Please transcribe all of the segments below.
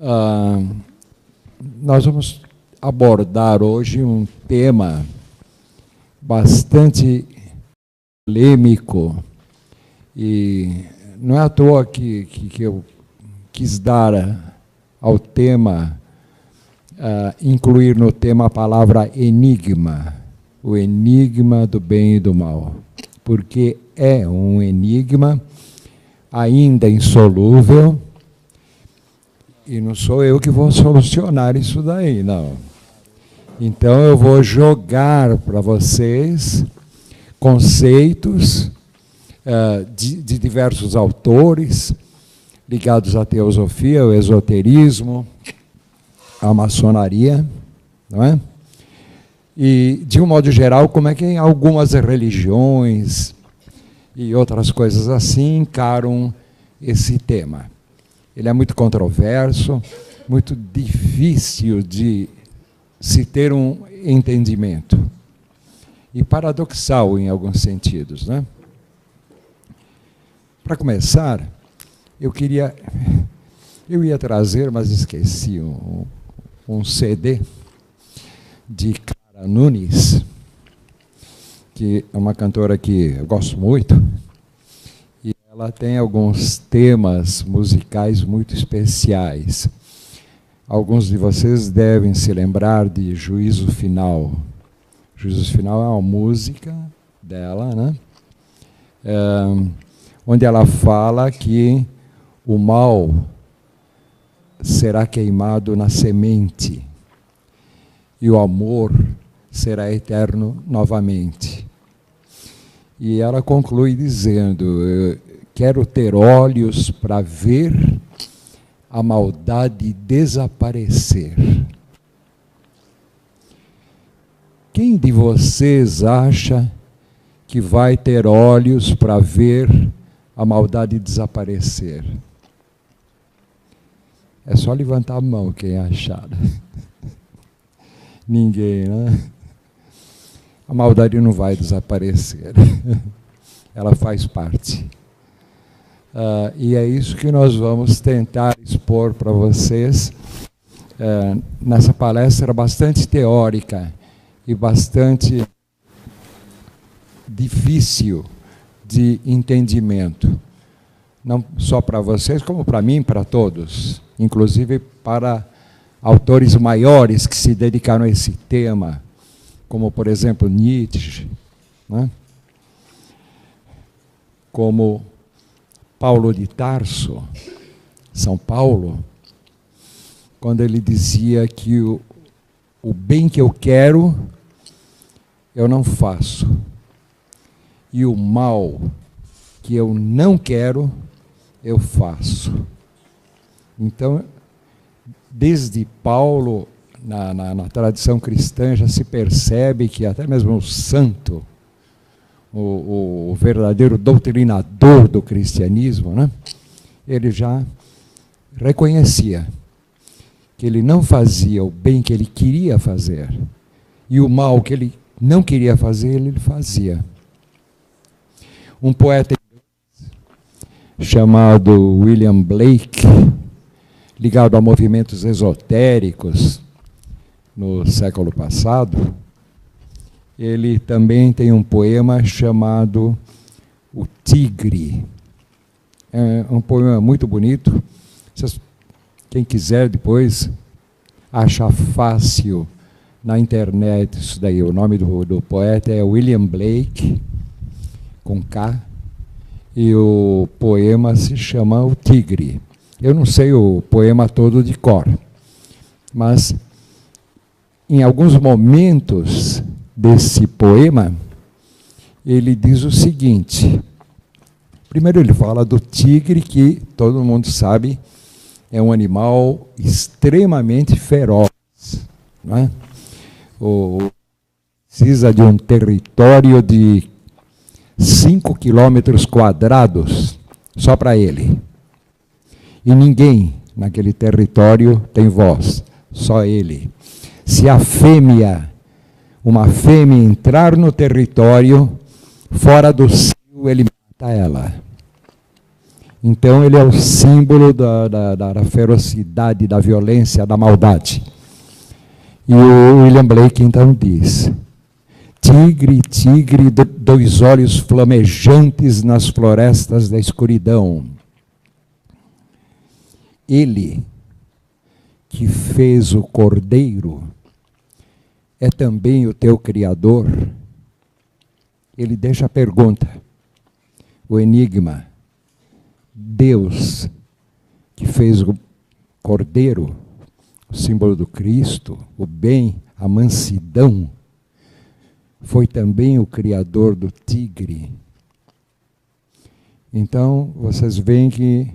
Ah, nós vamos abordar hoje um tema bastante polêmico e não é à toa que eu quis dar ao tema, incluir no tema a palavra enigma, o enigma do bem e do mal, porque é um enigma ainda insolúvel. E não sou eu que vou solucionar isso daí, não. Então eu vou jogar para vocês conceitos de diversos autores ligados à teosofia, ao esoterismo, à maçonaria, não é? E, de um modo geral, como é que em algumas religiões e outras coisas assim encaram esse tema. Ele é muito controverso, muito difícil de se ter um entendimento. E paradoxal em alguns sentidos, né? Para começar, eu ia trazer, mas esqueci, um CD de Clara Nunes, que é uma cantora que eu gosto muito. Ela tem alguns temas musicais muito especiais. Alguns de vocês devem se lembrar de Juízo Final. Juízo Final é uma música dela, né? Onde ela fala que o mal será queimado na semente e o amor será eterno novamente. E ela conclui dizendo: quero ter olhos para ver a maldade desaparecer. Quem de vocês acha que vai ter olhos para ver a maldade desaparecer? É só levantar a mão quem achar. Ninguém, né? A maldade não vai desaparecer. Ela faz parte. E é isso que nós vamos tentar expor para vocês nessa palestra bastante teórica e bastante difícil de entendimento. Não só para vocês, como para mim, para todos. Inclusive para autores maiores que se dedicaram a esse tema, como, por exemplo, Nietzsche, né? Como Paulo de Tarso, São Paulo, quando ele dizia que o bem que eu quero, eu não faço, e o mal que eu não quero, eu faço. Então, desde Paulo, na tradição cristã, já se percebe que até mesmo o santo, o verdadeiro doutrinador do cristianismo, né? Ele já reconhecia que ele não fazia o bem que ele queria fazer, e o mal que ele não queria fazer, ele fazia. Um poeta chamado William Blake, ligado a movimentos esotéricos no século passado, ele também tem um poema chamado O Tigre. É um poema muito bonito. Quem quiser depois achar fácil na internet isso daí. O nome do poeta é William Blake, com K, e o poema se chama O Tigre. Eu não sei o poema todo de cor, mas em alguns momentos desse poema, ele diz o seguinte. Primeiro ele fala do tigre, que todo mundo sabe, é um animal extremamente feroz, não é? Precisa de um território de 5 quilômetros quadrados só para ele. E ninguém naquele território tem voz, só ele. Se a uma fêmea entrar no território, fora do cio, ele mata ela. Então ele é o símbolo da ferocidade, da violência, da maldade. E o William Blake então diz: tigre, tigre, dois olhos flamejantes nas florestas da escuridão. Ele que fez o cordeiro é também o teu Criador? Ele deixa a pergunta, o enigma. Deus que fez o cordeiro, o símbolo do Cristo, o bem, a mansidão, foi também o Criador do tigre. Então, vocês veem que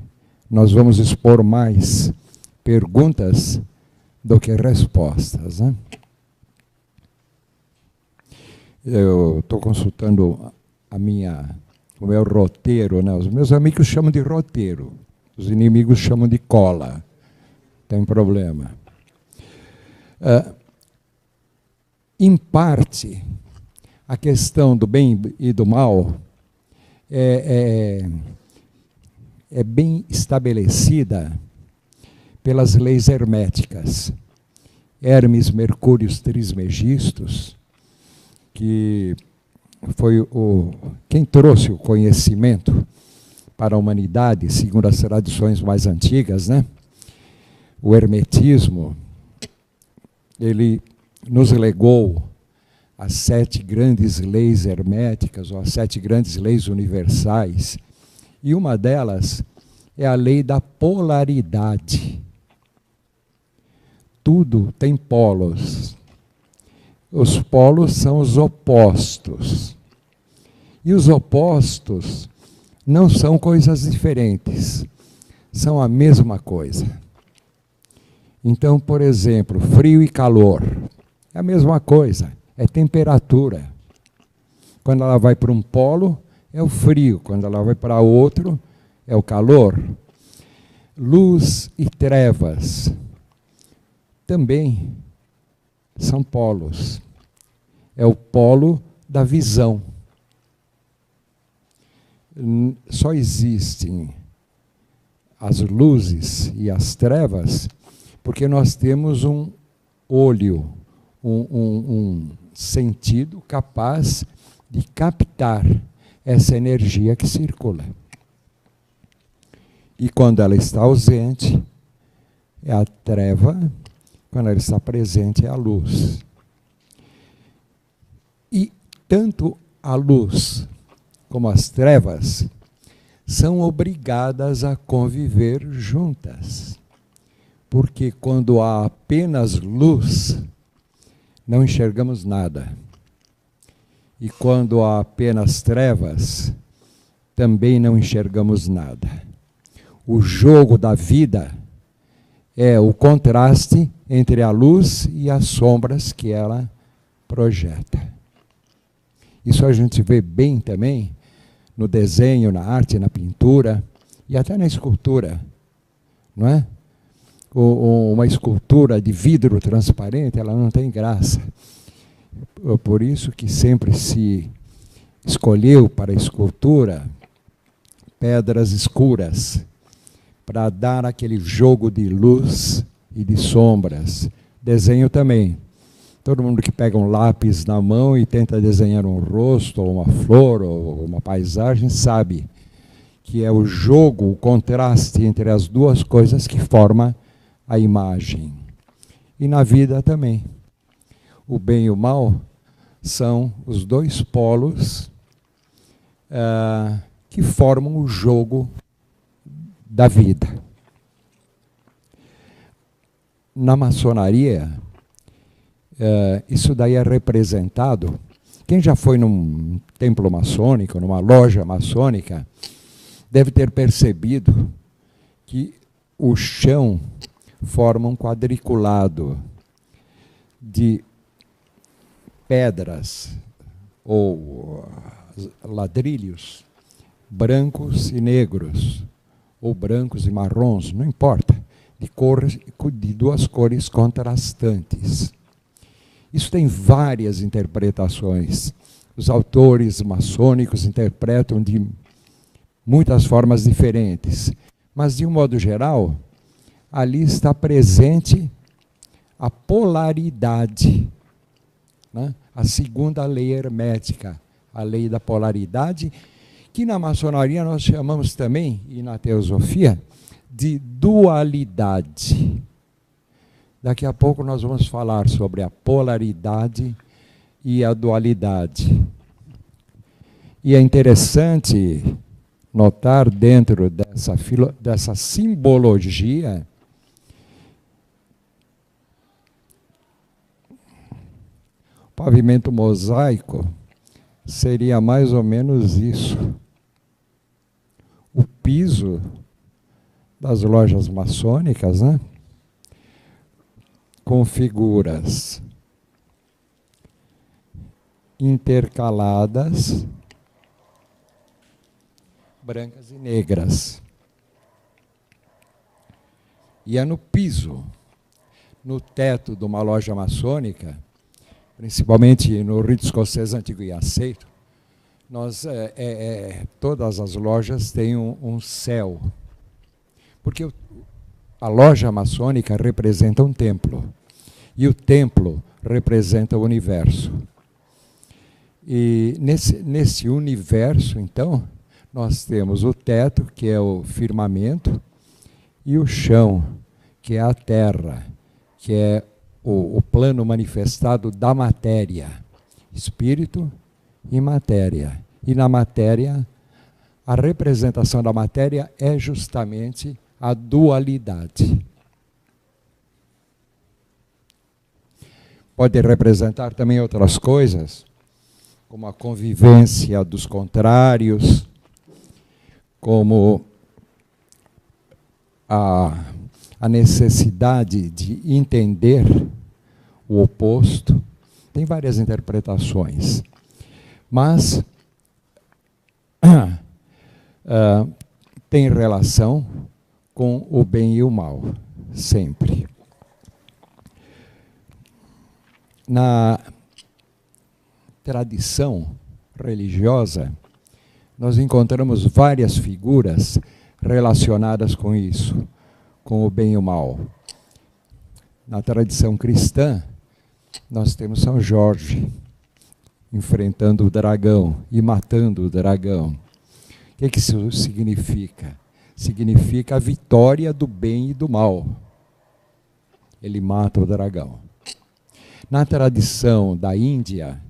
nós vamos expor mais perguntas do que respostas, né? Eu estou consultando o meu roteiro, né? Os meus amigos chamam de roteiro, os inimigos chamam de cola. Tem problema. Em parte, a questão do bem e do mal é bem estabelecida pelas leis herméticas. Hermes Mercúrios Trismegistus, que foi quem trouxe o conhecimento para a humanidade, segundo as tradições mais antigas, né? O hermetismo, ele nos legou as 7 grandes leis herméticas, ou as 7 grandes leis universais, e uma delas é a lei da polaridade. Tudo tem polos. Os polos são os opostos. E os opostos não são coisas diferentes, são a mesma coisa. Então, por exemplo, frio e calor é a mesma coisa, é temperatura. Quando ela vai para um polo, é o frio, quando ela vai para outro, é o calor. Luz e trevas também são polos. É o polo da visão. Só existem as luzes e as trevas porque nós temos um olho, um sentido capaz de captar essa energia que circula. E quando ela está ausente, é a treva, quando ela está presente, é a luz. E tanto a luz como as trevas são obrigadas a conviver juntas. Porque quando há apenas luz, não enxergamos nada. E quando há apenas trevas, também não enxergamos nada. O jogo da vida é o contraste entre a luz e as sombras que ela projeta. Isso a gente vê bem também no desenho, na arte, na pintura e até na escultura, não é? Uma escultura de vidro transparente, ela não tem graça. Por isso que sempre se escolheu para a escultura pedras escuras, para dar aquele jogo de luz e de sombras. Desenho também. Todo mundo que pega um lápis na mão e tenta desenhar um rosto, ou uma flor, ou uma paisagem, sabe que é o jogo, o contraste entre as duas coisas que forma a imagem. E na vida também. O bem e o mal são os dois polos que formam o jogo da vida. Na maçonaria, isso daí é representado. Quem já foi num templo maçônico, numa loja maçônica, deve ter percebido que o chão forma um quadriculado de pedras ou ladrilhos brancos e negros, ou brancos e marrons, não importa, de duas cores contrastantes. Isso tem várias interpretações. Os autores maçônicos interpretam de muitas formas diferentes. Mas, de um modo geral, ali está presente a polaridade, né? A segunda lei hermética, a lei da polaridade, que na maçonaria nós chamamos também, e na teosofia, de dualidade. Daqui a pouco nós vamos falar sobre a polaridade e a dualidade. E é interessante notar dentro dessa simbologia o pavimento mosaico seria mais ou menos isso. O piso das lojas maçônicas, né? Com figuras intercaladas, brancas e negras. E é no piso, no teto de uma loja maçônica, principalmente no rito escocês antigo e aceito, todas as lojas têm um céu. Porque a loja maçônica representa um templo. E o templo representa o universo. E nesse universo, então, nós temos o teto, que é o firmamento, e o chão, que é a terra, que é o plano manifestado da matéria, espírito e matéria. E na matéria, a representação da matéria é justamente a dualidade. Pode representar também outras coisas, como a convivência dos contrários, como a necessidade de entender o oposto. Tem várias interpretações. Mas tem relação com o bem e o mal, sempre. Na tradição religiosa, nós encontramos várias figuras relacionadas com isso, com o bem e o mal. Na tradição cristã, nós temos São Jorge enfrentando o dragão e matando o dragão. O que isso significa? Significa a vitória do bem e do mal. Ele mata o dragão. Na tradição da Índia,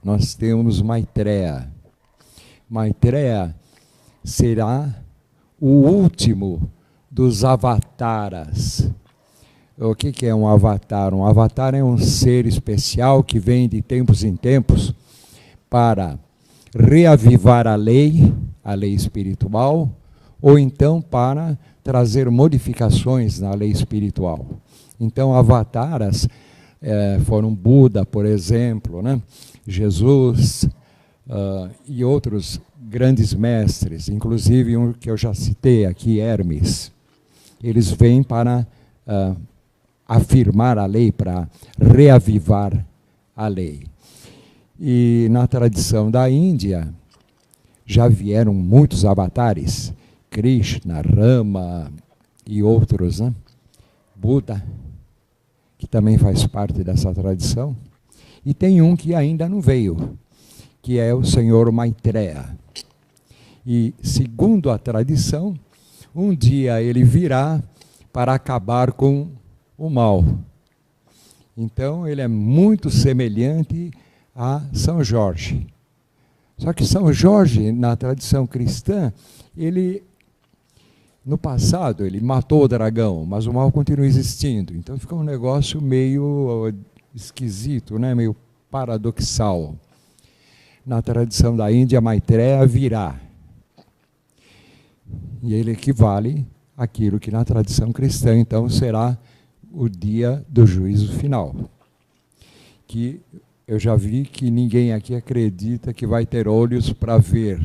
nós temos Maitreya. Maitreya será o último dos avataras. O que é um avatar? Um avatar é um ser especial que vem de tempos em tempos para reavivar a lei espiritual, ou então para trazer modificações na lei espiritual. Então, avataras foram Buda, por exemplo, né? Jesus e outros grandes mestres, inclusive um que eu já citei aqui, Hermes. Eles vêm para afirmar a lei, para reavivar a lei. E na tradição da Índia, já vieram muitos avatares, Krishna, Rama e outros, né? Buda, que também faz parte dessa tradição. E tem um que ainda não veio, que é o Senhor Maitreya. E, segundo a tradição, um dia ele virá para acabar com o mal. Então, ele é muito semelhante a São Jorge. Só que São Jorge, na tradição cristã, no passado, ele matou o dragão, mas o mal continua existindo. Então, fica um negócio meio esquisito, né? Meio paradoxal. Na tradição da Índia, Maitreya virá. E ele equivale àquilo que na tradição cristã, então, será o dia do juízo final. Que eu já vi que ninguém aqui acredita que vai ter olhos para ver.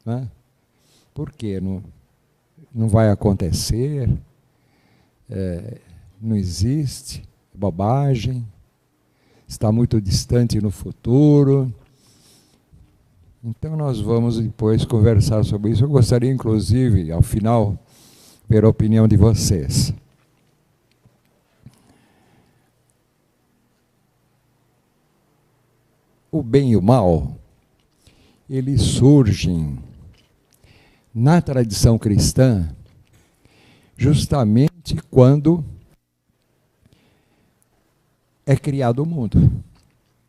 Né? Por quê? Não vai acontecer, não existe, bobagem, está muito distante no futuro. Então nós vamos depois conversar sobre isso. Eu gostaria, inclusive, ao final, ver a opinião de vocês. O bem e o mal, eles surgem na tradição cristã justamente quando é criado o mundo.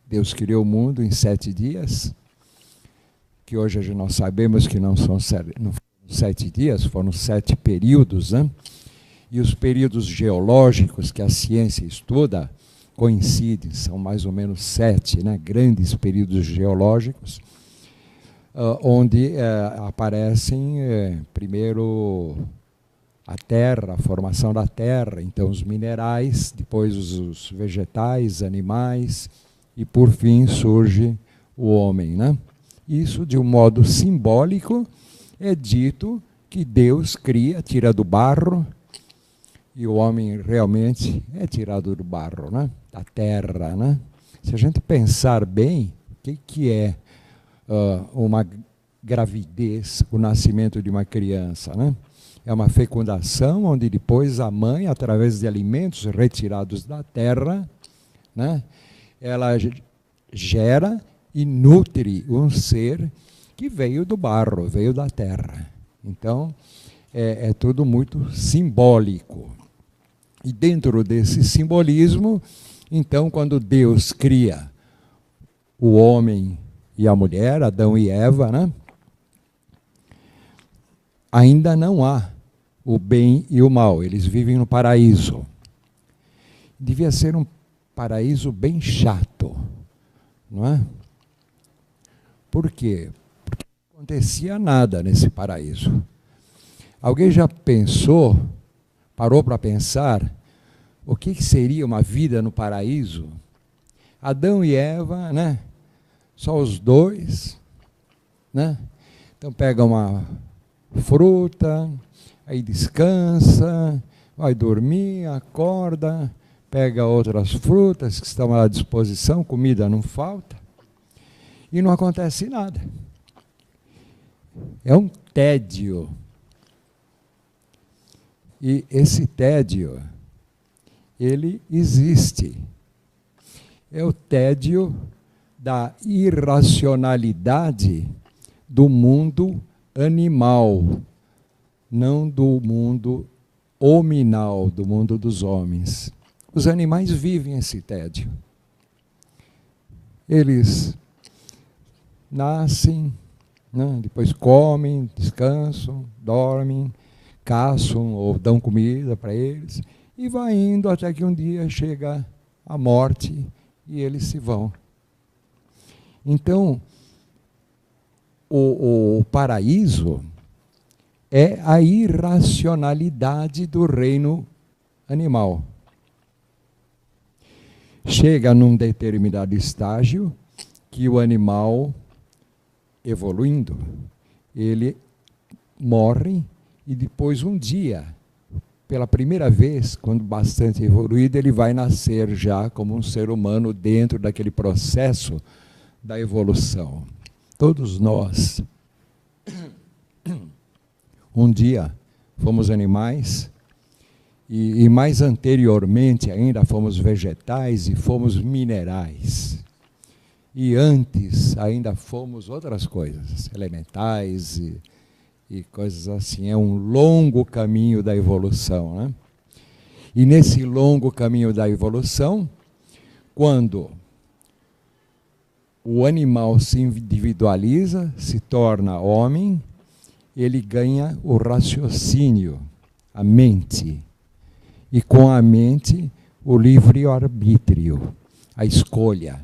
Deus criou o mundo em 7 dias, que hoje nós sabemos que não foram 7 dias, foram 7 períodos, né? E os períodos geológicos que a ciência estuda coincidem, são mais ou menos 7, né, grandes períodos geológicos, onde aparecem primeiro a terra, a formação da terra, então os minerais, depois os vegetais, animais, e por fim surge o homem, né? Isso, de um modo simbólico, é dito que Deus cria, tira do barro, e o homem realmente é tirado do barro, né? Da terra, né? Se a gente pensar bem, o que é uma gravidez, o nascimento de uma criança, né? É uma fecundação onde depois a mãe, através de alimentos retirados da terra, né, ela gera e nutre um ser que veio do barro, veio da terra. Então, é tudo muito simbólico. E dentro desse simbolismo, então, quando Deus cria o homem e a mulher, Adão e Eva, né, ainda não há o bem e o mal. Eles vivem no paraíso. Devia ser um paraíso bem chato, não é? Por quê? Porque não acontecia nada nesse paraíso. Alguém já pensou, parou para pensar, o que seria uma vida no paraíso? Adão e Eva, né? Só os dois, né? Então pega uma fruta, aí descansa, vai dormir, acorda, pega outras frutas que estão à disposição, comida não falta, e não acontece nada. É um tédio. E esse tédio, ele existe. É o tédio da irracionalidade do mundo animal, não do mundo hominal, do mundo dos homens. Os animais vivem esse tédio. Eles nascem, né, depois comem, descansam, dormem, caçam ou dão comida para eles, e vai indo até que um dia chega a morte e eles se vão. Então, o paraíso é a irracionalidade do reino animal. Chega num determinado estágio que o animal, evoluindo, ele morre e depois um dia, pela primeira vez, quando bastante evoluído, ele vai nascer já como um ser humano dentro daquele processo da evolução. Todos nós, um dia, fomos animais, e mais anteriormente ainda fomos vegetais e fomos minerais. E antes ainda fomos outras coisas, elementais e coisas assim. É um longo caminho da evolução, né? E nesse longo caminho da evolução, quando o animal se individualiza, se torna homem, ele ganha o raciocínio, a mente. E com a mente, o livre-arbítrio, a escolha.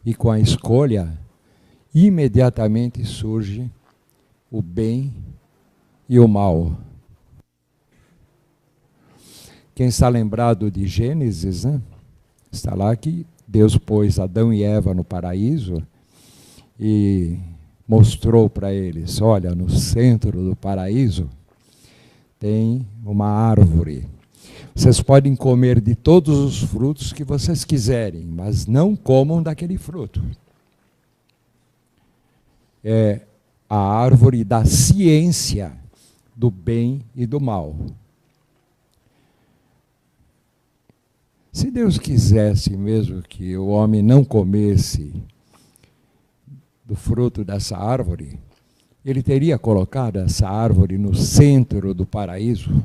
E com a escolha, imediatamente surge o bem e o mal. Quem está lembrado de Gênesis, né? Está lá que Deus pôs Adão e Eva no paraíso e mostrou para eles, olha, no centro do paraíso tem uma árvore. Vocês podem comer de todos os frutos que vocês quiserem, mas não comam daquele fruto. é a árvore da ciência do bem e do mal. Se Deus quisesse mesmo que o homem não comesse do fruto dessa árvore, ele teria colocado essa árvore no centro do paraíso.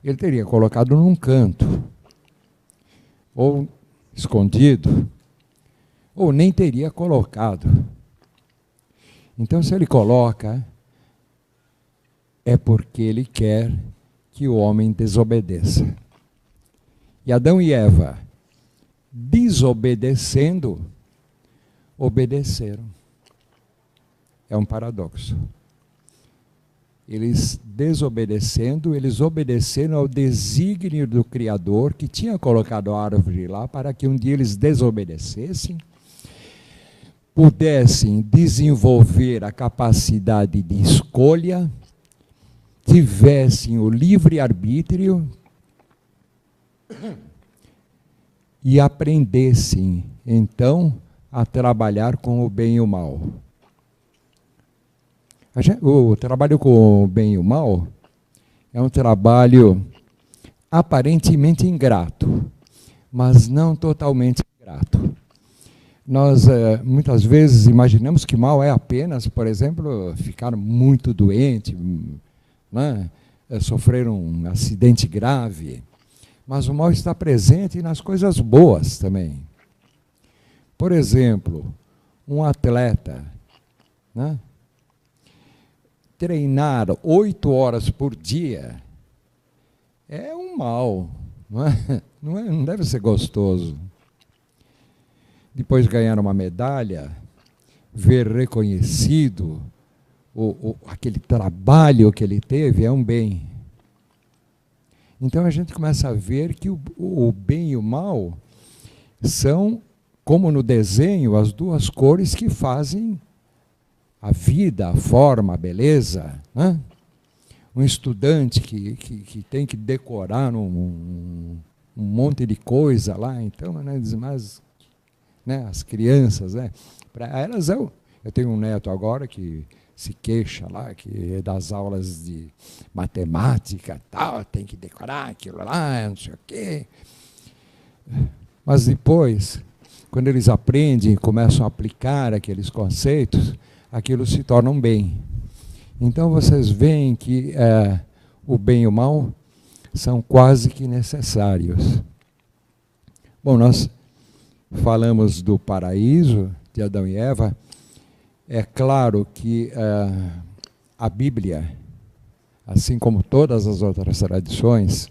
Ele teria colocado num canto, ou escondido, ou nem teria colocado. Então, se ele coloca, é porque ele quer que o homem desobedeça. E Adão e Eva, desobedecendo, obedeceram. É um paradoxo. Eles desobedecendo, eles obedeceram ao desígnio do Criador, que tinha colocado a árvore lá para que um dia eles desobedecessem, pudessem desenvolver a capacidade de escolha, tivessem o livre-arbítrio e aprendessem, então, a trabalhar com o bem e o mal. O trabalho com o bem e o mal é um trabalho aparentemente ingrato, mas não totalmente ingrato. Nós, muitas vezes, imaginamos que mal é apenas, por exemplo, ficar muito doente, né? Sofrer um acidente grave, mas o mal está presente nas coisas boas também. Por exemplo, um atleta, né? Treinar 8 horas por dia é um mal, não deve ser gostoso. Depois ganhar uma medalha, ver reconhecido aquele trabalho que ele teve, é um bem. Então a gente começa a ver que o bem e o mal são, como no desenho, as duas cores que fazem a vida, a forma, a beleza. Né? Um estudante que tem que decorar um monte de coisa lá, então, né, mas, né, as crianças, né, para elas, eu tenho um neto agora que se queixa lá, que é das aulas de matemática, tal, tem que decorar aquilo lá, não sei o quê. Mas depois, quando eles aprendem e começam a aplicar aqueles conceitos, aquilo se torna um bem. Então vocês veem que o bem e o mal são quase que necessários. Bom, nós falamos do paraíso, de Adão e Eva. É claro que a Bíblia, assim como todas as outras tradições,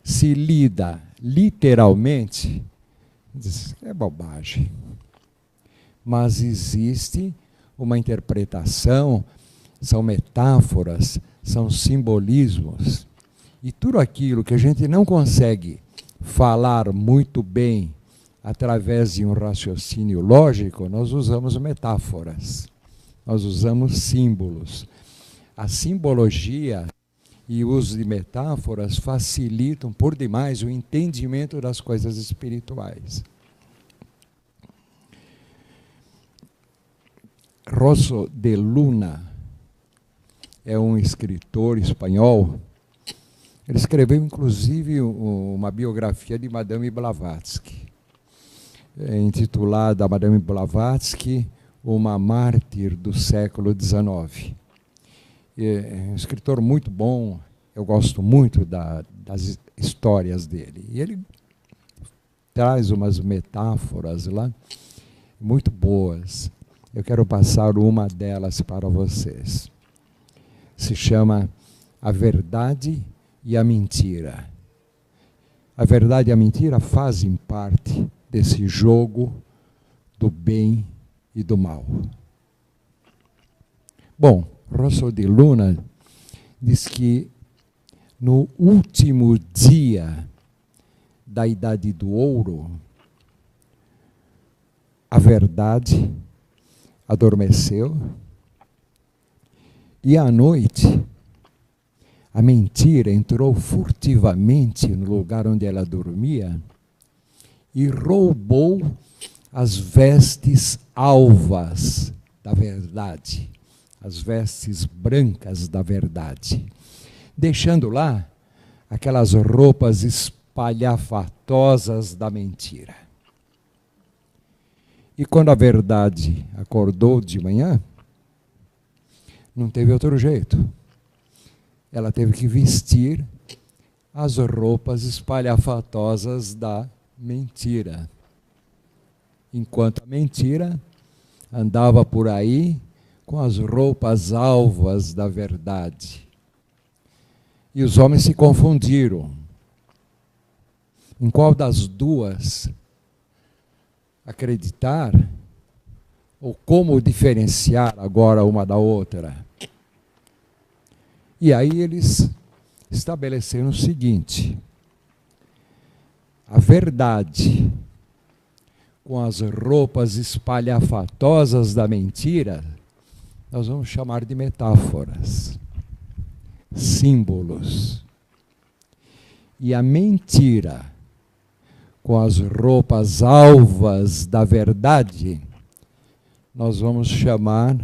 se lida literalmente, é bobagem. Mas existe uma interpretação, são metáforas, são simbolismos. E tudo aquilo que a gente não consegue falar muito bem através de um raciocínio lógico, nós usamos metáforas, nós usamos símbolos. A simbologia e o uso de metáforas facilitam por demais o entendimento das coisas espirituais. Rosso de Luna é um escritor espanhol. Ele escreveu, inclusive, uma biografia de Madame Blavatsky, intitulada Madame Blavatsky, uma mártir do século XIX. É um escritor muito bom, eu gosto muito das histórias dele. E ele traz umas metáforas lá, muito boas. Eu quero passar uma delas para vocês. Se chama A Verdade e a Mentira. A verdade e a mentira fazem parte desse jogo do bem e do mal. Bom, Rosso de Luna diz que no último dia da Idade do Ouro, a verdade adormeceu e à noite a mentira entrou furtivamente no lugar onde ela dormia e roubou as vestes alvas da verdade, as vestes brancas da verdade, deixando lá aquelas roupas espalhafatosas da mentira. E quando a verdade acordou de manhã, não teve outro jeito. Ela teve que vestir as roupas espalhafatosas da mentira. Enquanto a mentira andava por aí com as roupas alvas da verdade. E os homens se confundiram. Em qual das duas acreditar? Ou como diferenciar agora uma da outra? E aí eles estabeleceram o seguinte: a verdade, com as roupas espalhafatosas da mentira, nós vamos chamar de metáforas, símbolos. E a mentira, com as roupas alvas da verdade, nós vamos chamar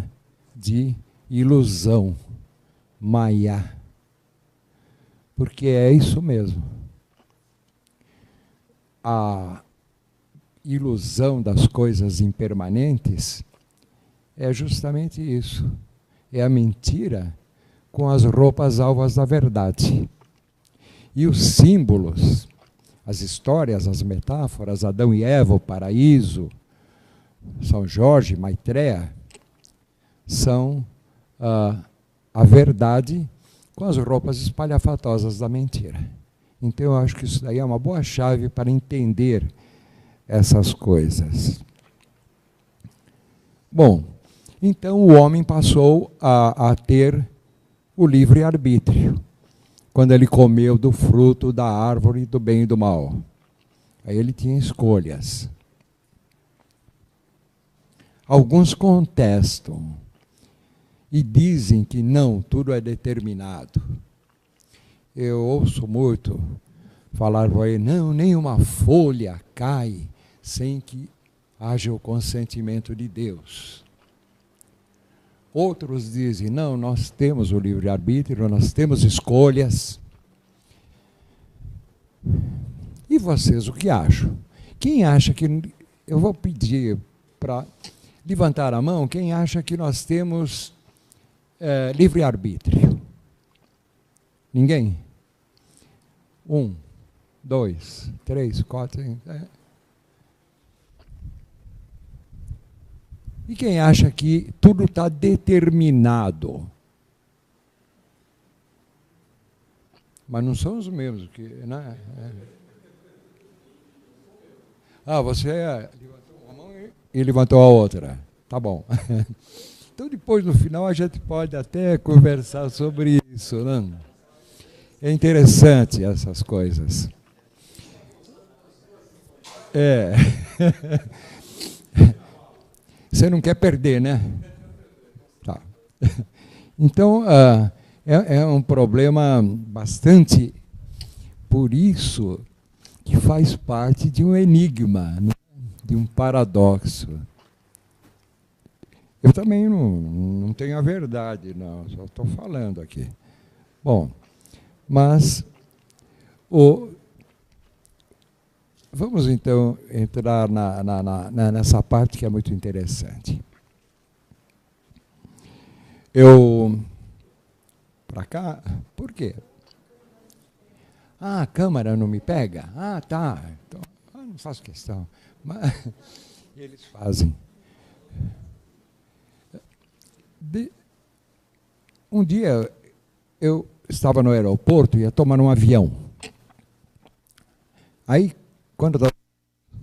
de ilusão, maya. Porque é isso mesmo. A ilusão das coisas impermanentes é justamente isso. É a mentira com as roupas alvas da verdade. E os símbolos, as histórias, as metáforas, Adão e Eva, o paraíso, São Jorge, Maitreya, são a verdade com as roupas espalhafatosas da mentira. Então eu acho que isso daí é uma boa chave para entender essas coisas. Bom, então o homem passou a ter o livre-arbítrio, quando ele comeu do fruto da árvore do bem e do mal. Aí ele tinha escolhas. Alguns contestam e dizem que não, tudo é determinado. Eu ouço muito falar por aí, não, nenhuma folha cai sem que haja o consentimento de Deus. Outros dizem, não, nós temos o livre-arbítrio, nós temos escolhas. E vocês, o que acham? Quem acha que... Eu vou pedir para levantar a mão, quem acha que nós temos livre-arbítrio? Ninguém? 1, 2, 3, 4, 5... E quem acha que tudo está determinado? Mas não são os mesmos. Né? Você levantou uma mão e levantou a outra. Tá bom. Então, depois, no final, a gente pode até conversar sobre isso. Né? É interessante essas coisas. Você não quer perder, né? Tá. Então, é um problema bastante... Por isso que faz parte de um enigma, né? De um paradoxo. Eu também não tenho a verdade, não. Só estou falando aqui. Bom, mas... Vamos, então, entrar nessa parte que é muito interessante. Para cá? Por quê? A câmera não me pega? Tá. Então, não faço questão. Mas eles fazem. Um dia, eu estava no aeroporto e ia tomar um avião. Aí, quando eu estava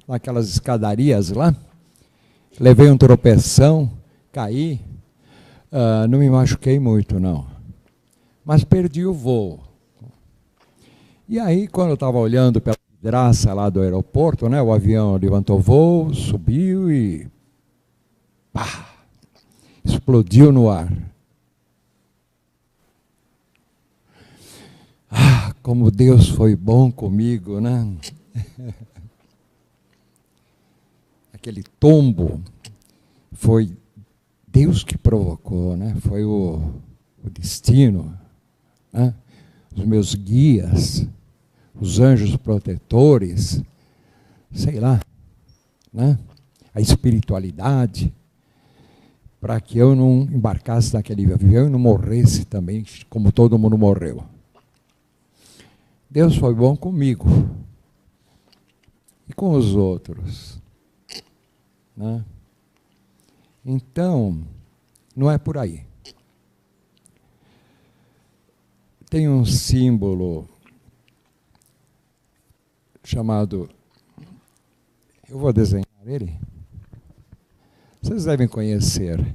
naquelas escadarias lá, levei um tropeção, caí, não me machuquei muito, não. Mas perdi o voo. E aí, quando eu estava olhando pela vidraça lá do aeroporto, né, o avião levantou voo, subiu e... pá! Explodiu no ar. Como Deus foi bom comigo, né? aquele tombo, foi Deus que provocou, né? Foi o destino, né? Os meus guias, os anjos protetores, sei lá, né? A espiritualidade, para que eu não embarcasse naquele avião e não morresse também, como todo mundo morreu. Deus foi bom comigo e com os outros, né? Então, não é por aí. Tem um símbolo chamado... Eu vou desenhar ele. Vocês devem conhecer.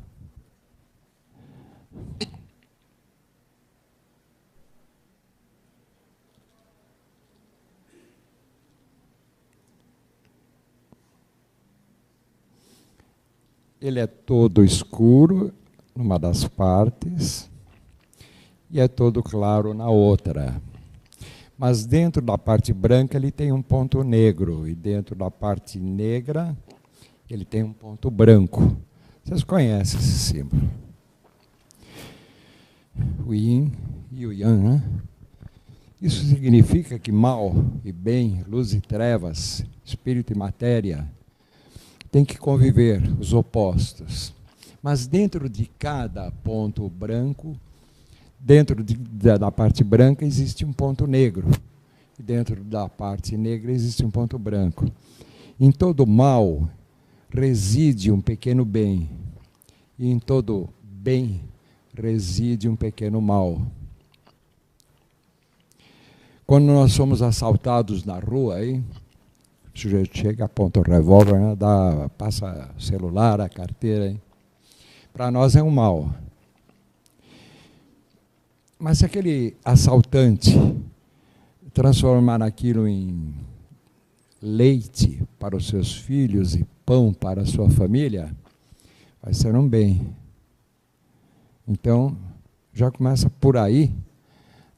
Ele é todo escuro numa das partes e é todo claro na outra. Mas dentro da parte branca ele tem um ponto negro e dentro da parte negra ele tem um ponto branco. Vocês conhecem esse símbolo? O yin e o yang, né? Isso significa que mal e bem, luz e trevas, espírito e matéria, tem que conviver, os opostos. Mas dentro de cada ponto branco, dentro da parte branca existe um ponto negro. E dentro da parte negra existe um ponto branco. Em todo mal reside um pequeno bem. E em todo bem reside um pequeno mal. Quando nós somos assaltados na rua, aí, o sujeito chega, aponta o revólver, né, passa o celular, a carteira. Para nós é um mal. Mas se aquele assaltante transformar aquilo em leite para os seus filhos e pão para a sua família, vai ser um bem. Então, já começa por aí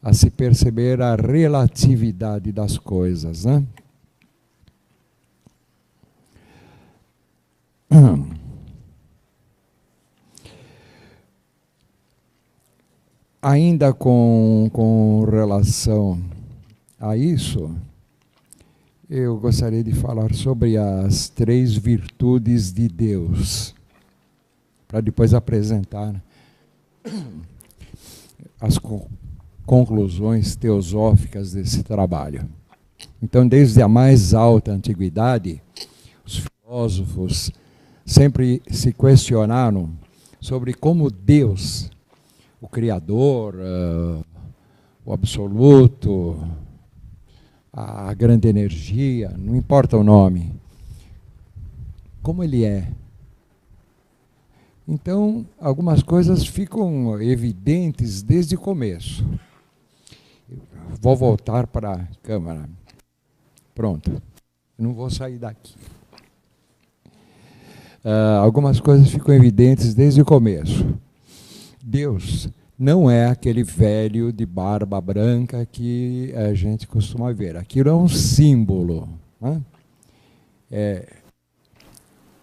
a se perceber a relatividade das coisas, né? Ainda com relação a isso, eu gostaria de falar sobre as 3 virtudes de Deus, para depois apresentar as conclusões teosóficas desse trabalho. Então, desde a mais alta antiguidade, os filósofos sempre se questionaram sobre como Deus, o Criador, o Absoluto, a grande energia, não importa o nome, como ele é. Então, algumas coisas ficam evidentes desde o começo. Vou voltar para a câmera. Pronto. Não vou sair daqui. Algumas coisas ficam evidentes desde o começo. Deus não é aquele velho de barba branca que a gente costuma ver. Aquilo é um símbolo, né? É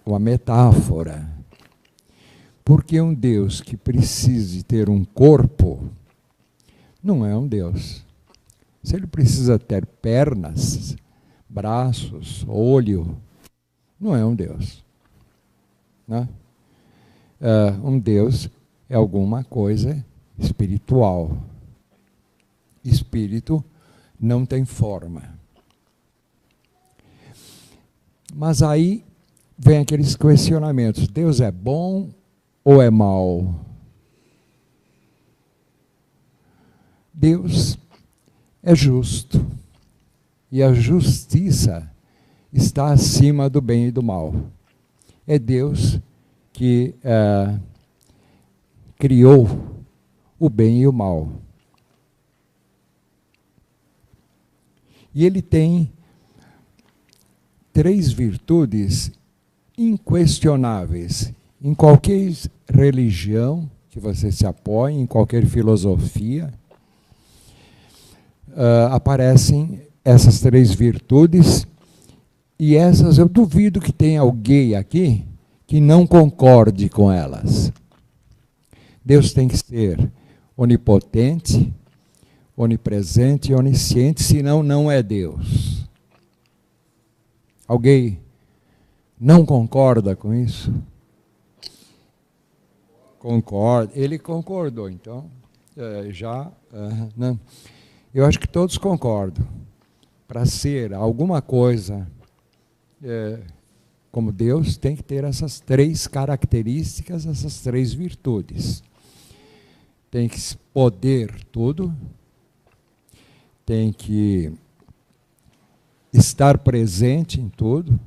uma metáfora. Porque um Deus que precise ter um corpo não é um Deus. Se ele precisa ter pernas, braços, olho, não é um Deus, né? Um Deus é alguma coisa espiritual. Espírito não tem forma. Mas aí vem aqueles questionamentos. Deus é bom ou é mau? Deus é justo. E a justiça está acima do bem e do mal. É Deus que criou o bem e o mal. E ele tem 3 virtudes inquestionáveis. Em qualquer religião que você se apoie, em qualquer filosofia, aparecem essas 3 virtudes E essas eu duvido que tenha alguém aqui que não concorde com elas. Deus tem que ser onipotente, onipresente e onisciente, senão não é Deus. Alguém não concorda com isso? Concorda. Ele concordou, então, não. Eu acho que todos concordam. Para ser alguma coisa como Deus, tem que ter essas três características, essas três virtudes. Tem que poder tudo, tem que estar presente em tudo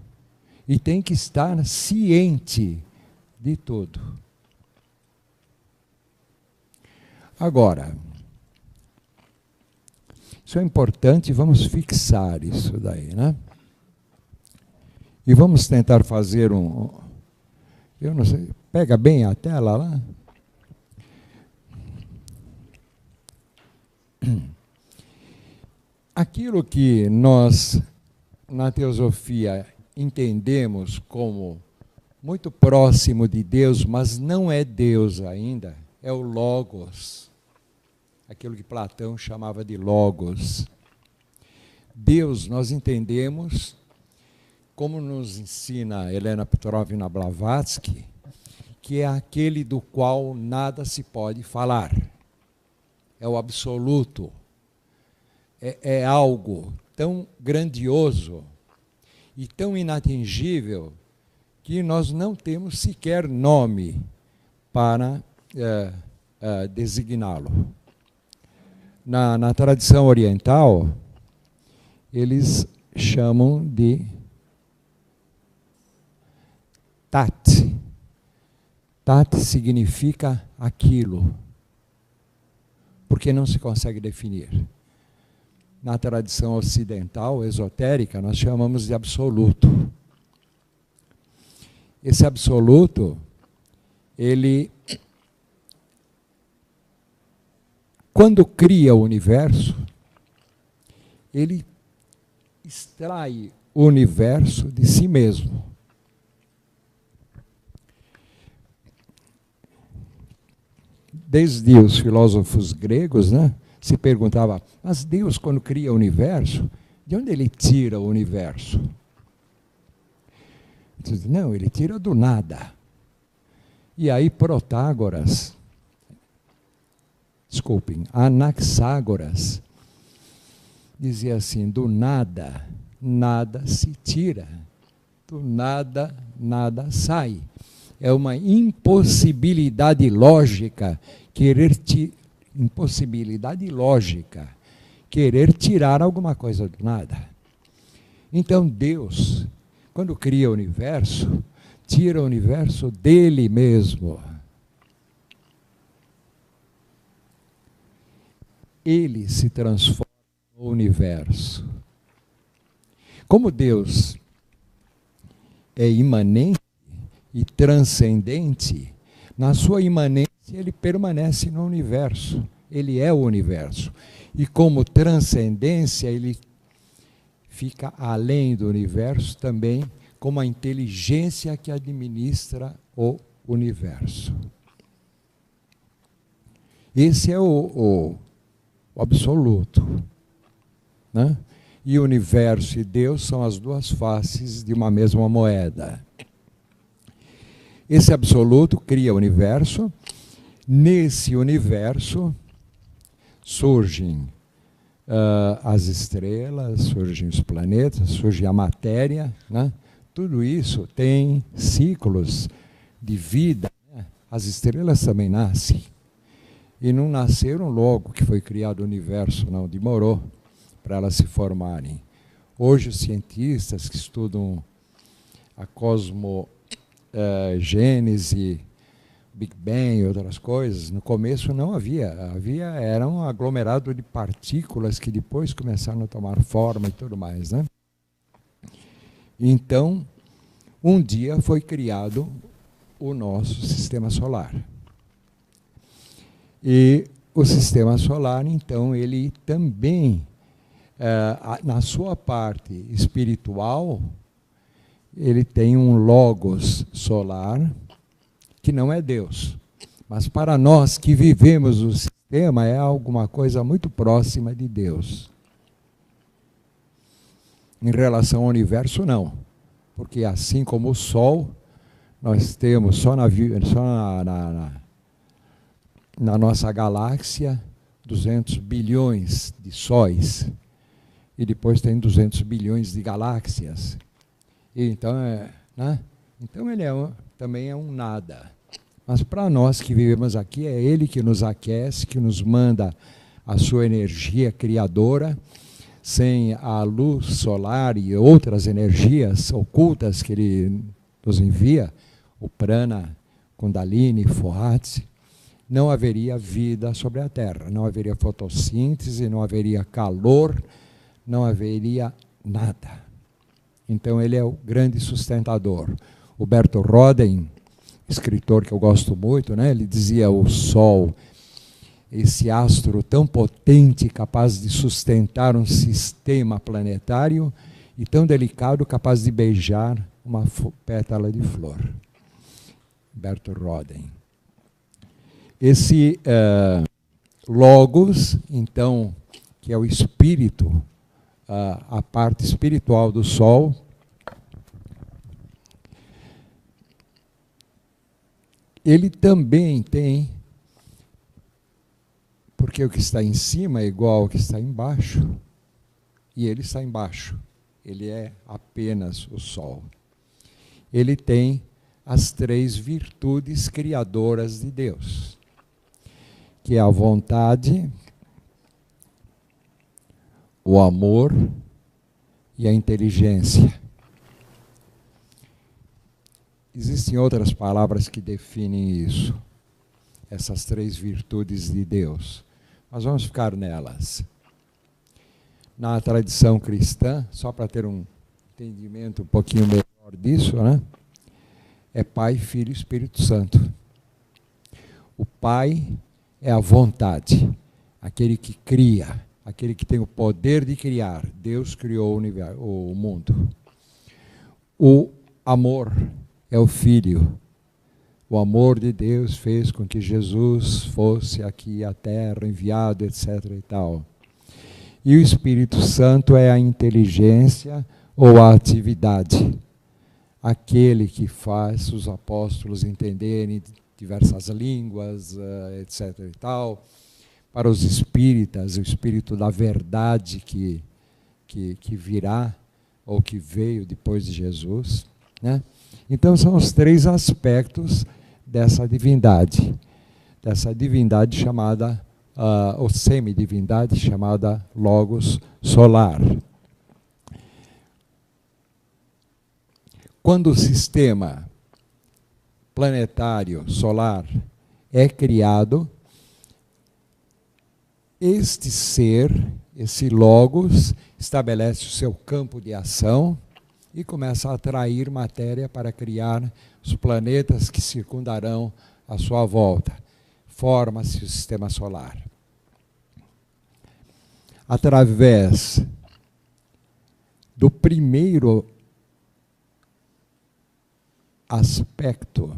e tem que estar ciente de tudo. Agora, isso é importante, vamos fixar isso daí, né? E vamos tentar fazer eu não sei, pega bem a tela lá? Aquilo que nós, na teosofia, entendemos como muito próximo de Deus, mas não é Deus ainda, é o Logos. Aquilo que Platão chamava de Logos. Deus, nós entendemos, como nos ensina Helena Petrovna Blavatsky, que é aquele do qual nada se pode falar. É o absoluto. É algo tão grandioso e tão inatingível que nós não temos sequer nome para designá-lo. Na tradição oriental, eles chamam de Tat. Tat significa aquilo, porque não se consegue definir. Na tradição ocidental, esotérica, nós chamamos de absoluto. Esse absoluto, ele, quando cria o universo, ele extrai o universo de si mesmo. Desde os filósofos gregos, né, se perguntava, mas Deus, quando cria o universo, de onde ele tira o universo? Não, ele tira do nada. E aí Anaxágoras, dizia assim, do nada, nada se tira. Do nada, nada sai. É uma impossibilidade lógica querer tirar alguma coisa do nada. Então Deus, quando cria o universo, tira o universo dele mesmo. Ele se transforma no universo. Como Deus é imanente e transcendente, na sua imanência ele permanece no universo. Ele é o universo. E como transcendência, ele fica além do universo também, como a inteligência que administra o universo. Esse é o absoluto, né? E o universo e Deus são as duas faces de uma mesma moeda. Esse absoluto cria o universo. Nesse universo surgem as estrelas, surgem os planetas, surge a matéria, né? Tudo isso tem ciclos de vida, né? As estrelas também nascem. E não nasceram logo que foi criado o universo, não, demorou para elas se formarem. Hoje os cientistas que estudam a cosmogênese, Big Bang e outras coisas, no começo não havia. Era um aglomerado de partículas que depois começaram a tomar forma e tudo mais, né? Então, um dia foi criado o nosso sistema solar. E o sistema solar, então, ele também, na sua parte espiritual, ele tem um logos solar, que não é Deus. Mas para nós que vivemos o sistema, é alguma coisa muito próxima de Deus. Em relação ao universo, não. Porque assim como o Sol, nós temos só na nossa galáxia 200 bilhões de sóis. E depois tem 200 bilhões de galáxias. E então, então ele também é um nada. Mas para nós que vivemos aqui, é ele que nos aquece, que nos manda a sua energia criadora. Sem a luz solar e outras energias ocultas que ele nos envia, o prana, kundalini, fohatsi, não haveria vida sobre a Terra, não haveria fotossíntese, não haveria calor, não haveria nada. Então ele é o grande sustentador. O Berto Roden, escritor que eu gosto muito, ele dizia: o Sol, esse astro tão potente, capaz de sustentar um sistema planetário, e tão delicado, capaz de beijar uma pétala de flor. Berto Roden. Esse Logos, então, que é o espírito, a parte espiritual do Sol, ele também tem, porque o que está em cima é igual ao que está embaixo, e ele está embaixo. Ele é apenas o Sol. Ele tem as 3 virtudes criadoras de Deus, que é a vontade, o amor e a inteligência. Existem outras palavras que definem isso, essas 3 virtudes de Deus. Mas vamos ficar nelas. Na tradição cristã, só para ter um entendimento um pouquinho melhor disso, é Pai, Filho e Espírito Santo. O Pai é a vontade, aquele que cria, aquele que tem o poder de criar. Deus criou o mundo. O amor é o Filho. O amor de Deus fez com que Jesus fosse aqui à Terra, enviado, etc. e tal. E o Espírito Santo é a inteligência ou a atividade. Aquele que faz os apóstolos entenderem diversas línguas, etc. e tal. Para os espíritas, o Espírito da verdade que virá, ou que veio depois de Jesus. Então são os 3 aspectos dessa divindade chamada, ou semidivindade chamada Logos solar. Quando o sistema planetário solar é criado, este ser, esse Logos, estabelece o seu campo de ação e começa a atrair matéria para criar os planetas que circundarão a sua volta. Forma-se o sistema solar. Através do primeiro aspecto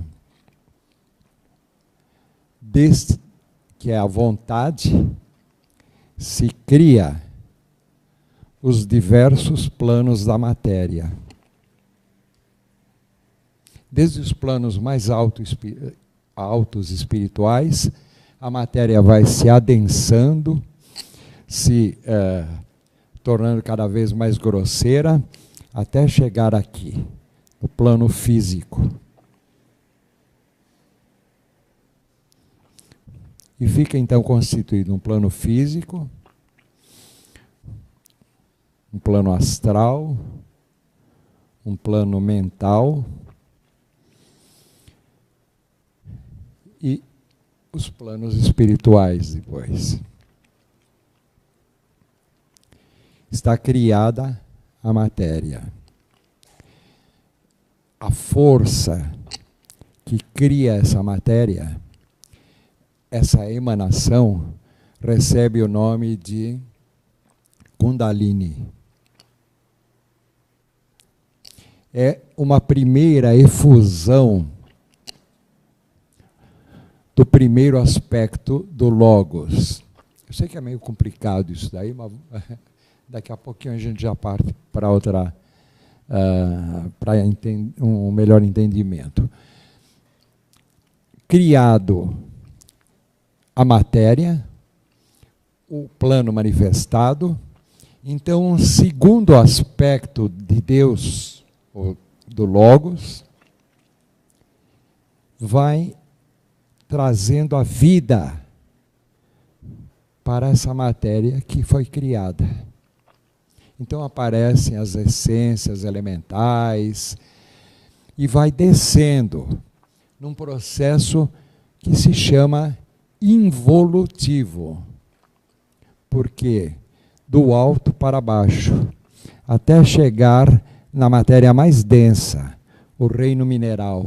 deste, que é a vontade, se cria os diversos planos da matéria. Desde os planos mais altos espirituais, a matéria vai se adensando, se tornando cada vez mais grosseira, até chegar aqui, no plano físico. E fica então constituído um plano físico, um plano astral, um plano mental e os planos espirituais depois. Está criada a matéria. A força que cria essa matéria, essa emanação, recebe o nome de Kundalini. é uma primeira efusão do primeiro aspecto do Logos. Eu sei que é meio complicado isso daí, mas daqui a pouquinho a gente já parte para outra, para um melhor entendimento. Criado a matéria, o plano manifestado. Então, um segundo aspecto de Deus, ou do Logos, vai trazendo a vida para essa matéria que foi criada. Então aparecem as essências elementais e vai descendo num processo que se chama involutivo. Por quê? Do alto para baixo, até chegar na matéria mais densa, o reino mineral.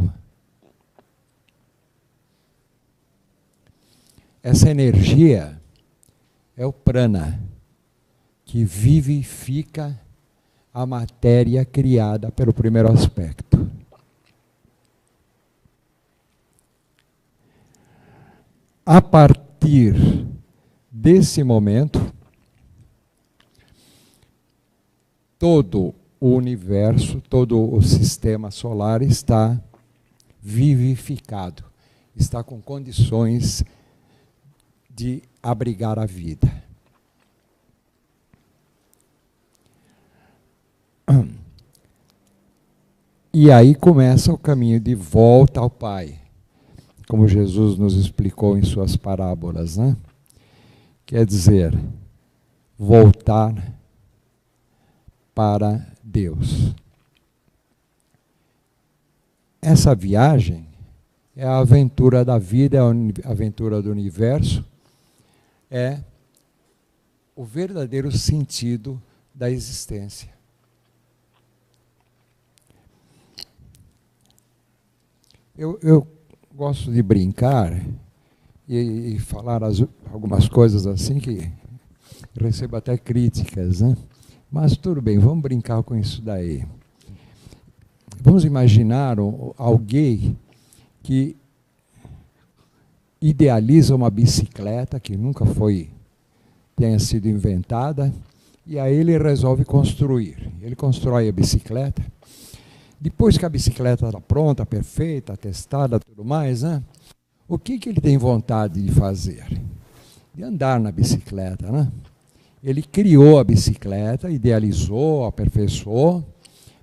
Essa energia é o prana, que vivifica a matéria criada pelo primeiro aspecto. A partir desse momento, todo o universo, todo o sistema solar está vivificado, está com condições de abrigar a vida. E aí começa o caminho de volta ao Pai, como Jesus nos explicou em suas parábolas, né? Quer dizer, voltar para Deus. Essa viagem é a aventura da vida, é a aventura do universo, é o verdadeiro sentido da existência. Eu gosto de brincar e falar algumas coisas assim que recebo até críticas, né? Mas tudo bem, vamos brincar com isso daí. Vamos imaginar alguém que idealiza uma bicicleta que nunca tenha sido inventada, e aí ele resolve construir. Ele constrói a bicicleta. Depois que a bicicleta está pronta, perfeita, testada, tudo mais, né? O que ele tem vontade de fazer? De andar na bicicleta, né? Ele criou a bicicleta, idealizou, aperfeiçoou,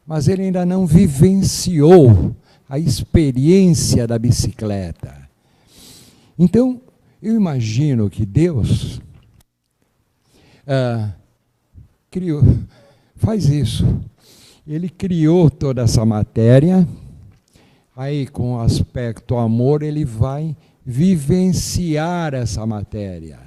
mas ele ainda não vivenciou a experiência da bicicleta. Então, eu imagino que Deus faz isso. Ele criou toda essa matéria, aí com o aspecto amor ele vai vivenciar essa matéria.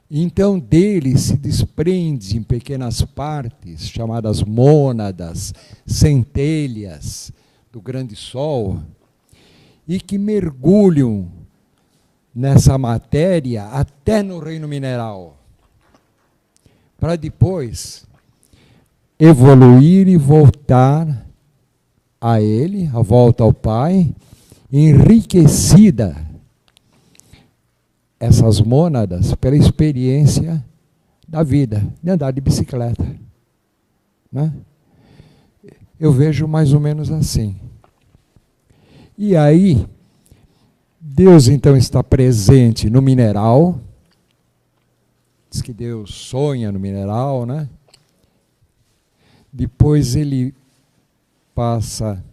Então dele se desprende em pequenas partes, chamadas mônadas, centelhas do grande sol, e que mergulham nessa matéria até no reino mineral, para depois evoluir e voltar a ele, a volta ao Pai, enriquecida, essas mônadas, pela experiência da vida, de andar de bicicleta, né? Eu vejo mais ou menos assim. E aí, Deus então está presente no mineral. Diz que Deus sonha no mineral, né? Depois ele passa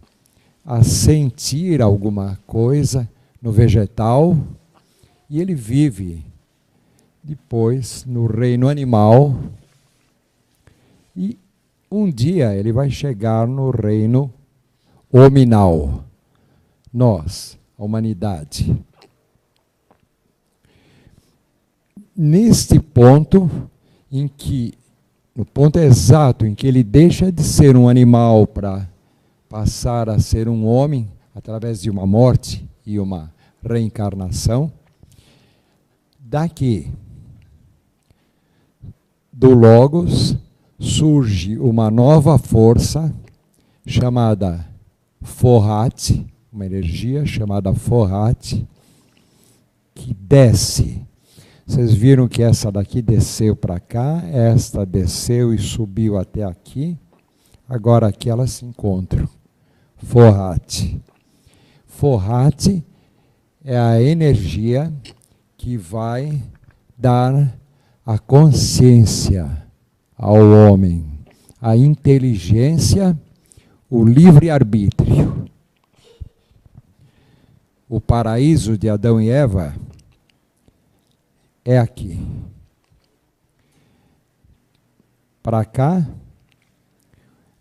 a sentir alguma coisa no vegetal e ele vive depois no reino animal e um dia ele vai chegar no reino hominal, nós, a humanidade. Neste ponto em que, no ponto exato em que ele deixa de ser um animal para passar a ser um homem, através de uma morte e uma reencarnação, daqui, do Logos, surge uma nova força chamada Fohat, uma energia chamada Fohat, que desce. Vocês viram que essa daqui desceu para cá, esta desceu e subiu até aqui. Agora aqui elas se encontram. Fohat. Fohat é a energia que vai dar a consciência ao homem, a inteligência, o livre-arbítrio. O paraíso de Adão e Eva é aqui. Para cá,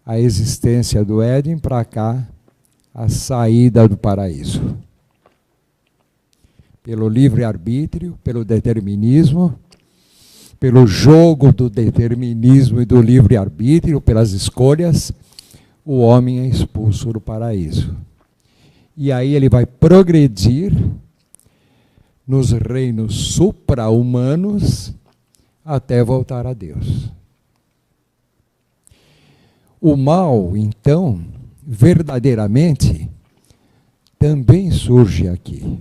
a existência do Éden, para cá, a saída do paraíso. Pelo livre-arbítrio, pelo determinismo, pelo jogo do determinismo e do livre-arbítrio, pelas escolhas, o homem é expulso do paraíso. E aí ele vai progredir nos reinos supra-humanos até voltar a Deus. O mal, então, verdadeiramente, também surge aqui.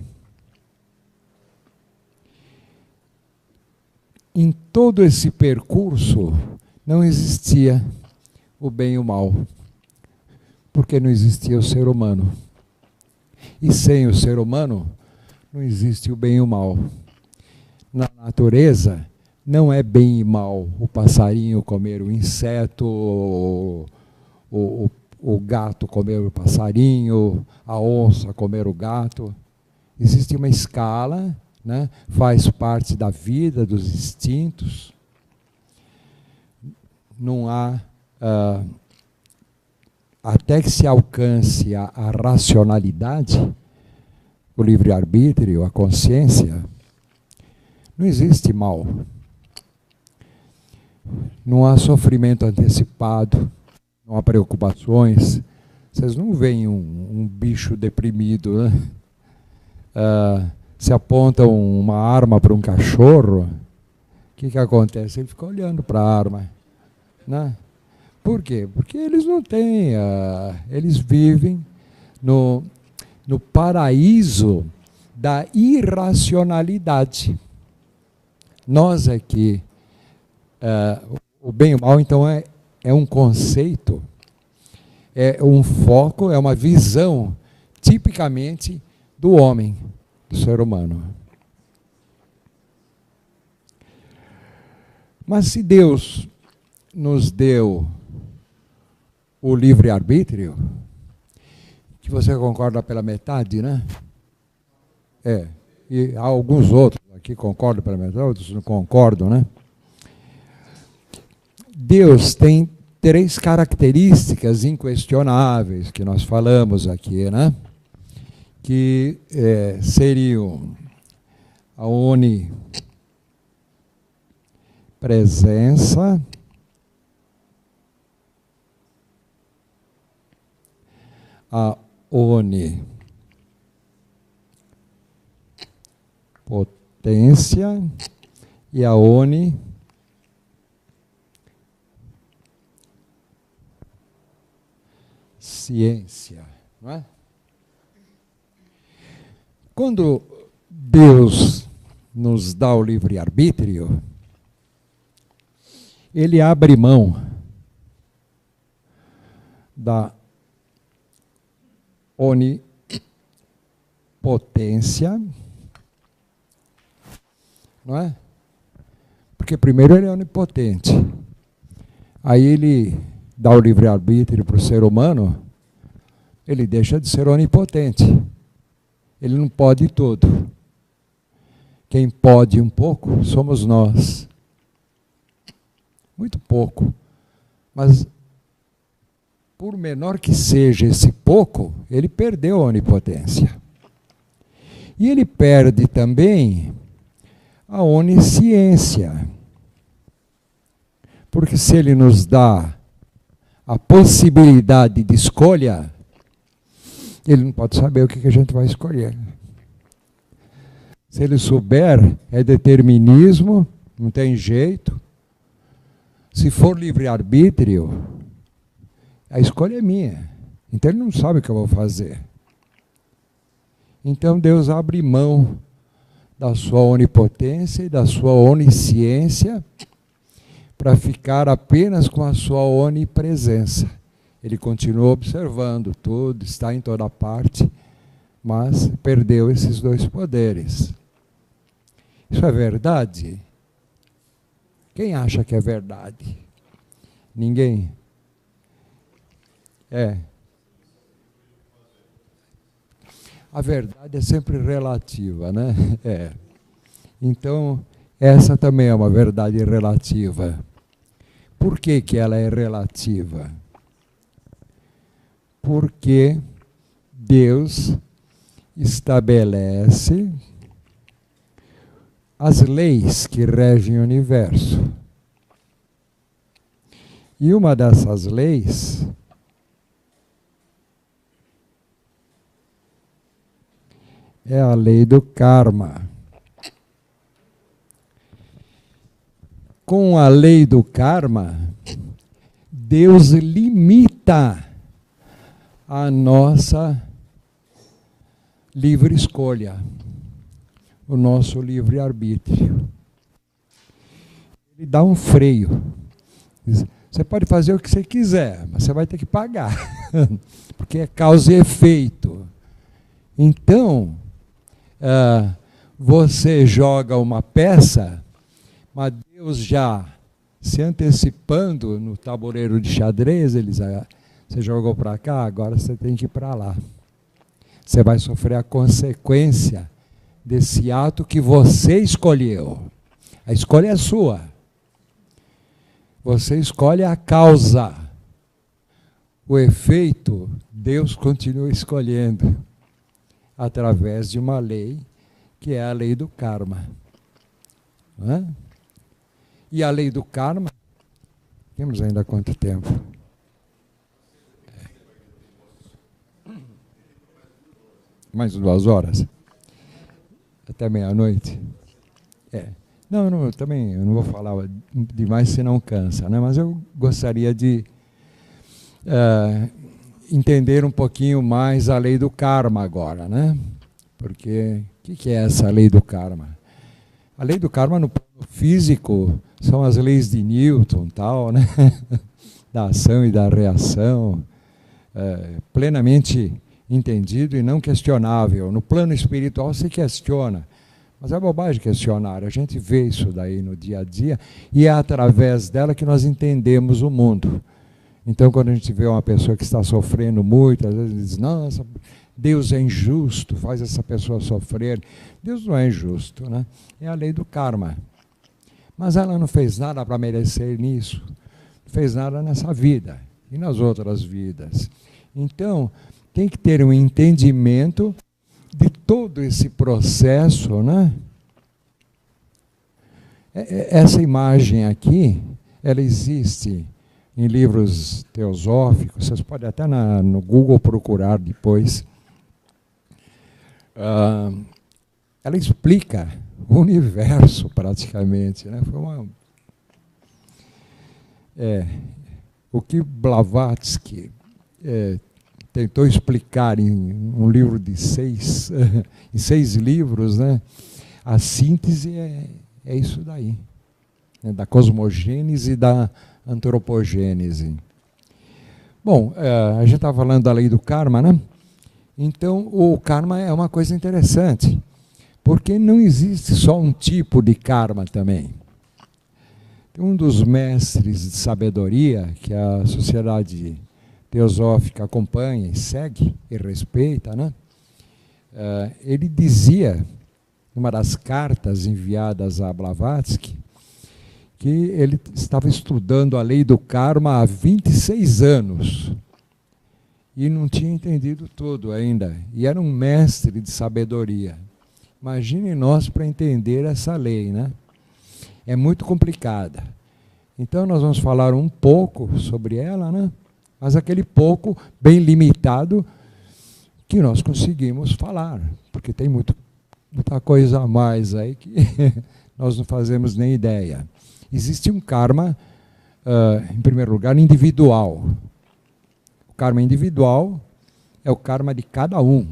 Em todo esse percurso não existia o bem e o mal, porque não existia o ser humano. E sem o ser humano, não existe o bem e o mal. Na natureza, não é bem e mal o passarinho comer o inseto, o gato comer o passarinho, a onça comer o gato. Existe uma escala, né? Faz parte da vida, dos instintos. Não há... até que se alcance a racionalidade, o livre-arbítrio, a consciência, não existe mal. Não há sofrimento antecipado, não há preocupações. Vocês não veem um bicho deprimido, né? Se apontam uma arma para um cachorro, o que acontece? Ele fica olhando para a arma, né? Por quê? Porque eles não têm, eles vivem no paraíso da irracionalidade. Nós aqui, o bem e o mal, então, é um conceito, é um foco, é uma visão tipicamente do homem, do ser humano. Mas se Deus nos deu o livre-arbítrio, que você concorda pela metade, né? E há alguns outros aqui concordam pela metade, outros não concordam, né? Deus tem 3 características inquestionáveis que nós falamos aqui, né? Que seriam a onipresença, a onipotência e a onisciência, não é? Quando Deus nos dá o livre-arbítrio, Ele abre mão da onipotência, não é? Porque primeiro ele é onipotente, aí ele dá o livre-arbítrio para o ser humano, ele deixa de ser onipotente, ele não pode tudo. Quem pode um pouco somos nós, muito pouco, mas por menor que seja esse pouco, ele perdeu a onipotência. E ele perde também a onisciência. Porque se ele nos dá a possibilidade de escolha, ele não pode saber o que a gente vai escolher. Se ele souber, é determinismo, não tem jeito. Se for livre-arbítrio, a escolha é minha. Então ele não sabe o que eu vou fazer. Então Deus abre mão da sua onipotência e da sua onisciência para ficar apenas com a sua onipresença. Ele continua observando tudo, está em toda parte, mas perdeu esses dois poderes. Isso é verdade? Quem acha que é verdade? Ninguém? A verdade é sempre relativa, né? Então, essa também é uma verdade relativa. Por que que ela é relativa? Porque Deus estabelece as leis que regem o universo. E uma dessas leis é a lei do karma. Com a lei do karma, Deus limita a nossa livre escolha, o nosso livre-arbítrio. Ele dá um freio. Você pode fazer o que você quiser, mas você vai ter que pagar, porque é causa e efeito. Então, você joga uma peça, mas Deus já se antecipando no tabuleiro de xadrez, ele diz, você jogou para cá, agora você tem que ir para lá. Você vai sofrer a consequência desse ato que você escolheu. A escolha é sua. Você escolhe a causa. O efeito, Deus continua escolhendo através de uma lei, que é a lei do karma. Não é? E a lei do karma, temos ainda quanto tempo? Mais 2 horas? Até meia-noite? Não, eu também eu não vou falar demais, senão cansa, né? Mas eu gostaria de entender um pouquinho mais a lei do karma agora, né? Porque o que é essa lei do karma? A lei do karma no plano físico são as leis de Newton, tal, né? Da ação e da reação, plenamente entendido e não questionável. No plano espiritual se questiona, mas é bobagem questionar. A gente vê isso daí no dia a dia e é através dela que nós entendemos o mundo. Então, quando a gente vê uma pessoa que está sofrendo muito, às vezes diz, nossa, Deus é injusto, faz essa pessoa sofrer. Deus não é injusto, né? É a lei do karma. Mas ela não fez nada para merecer nisso. Não fez nada nessa vida e nas outras vidas. Então, tem que ter um entendimento de todo esse processo, né? Essa imagem aqui, ela existe em livros teosóficos, vocês podem até no Google procurar depois. Ela explica o universo praticamente, né? O que Blavatsky tentou explicar em um livro de 6, em 6 livros, né? A síntese é isso daí, né? Da cosmogênese e da antropogênese. Bom, a gente estava falando da lei do karma, né? Então, o karma é uma coisa interessante, porque não existe só um tipo de karma também. Tem um dos mestres de sabedoria, que a sociedade teosófica acompanha e segue e respeita, né? Ele dizia, numa das cartas enviadas a Blavatsky, que ele estava estudando a lei do karma há 26 anos e não tinha entendido tudo ainda. E era um mestre de sabedoria. Imagine nós para entender essa lei, né? É muito complicada. Então nós vamos falar um pouco sobre ela, né? Mas aquele pouco bem limitado que nós conseguimos falar, porque tem muita coisa a mais aí que nós não fazemos nem ideia. Existe um karma em primeiro lugar, individual. O karma individual é o karma de cada um.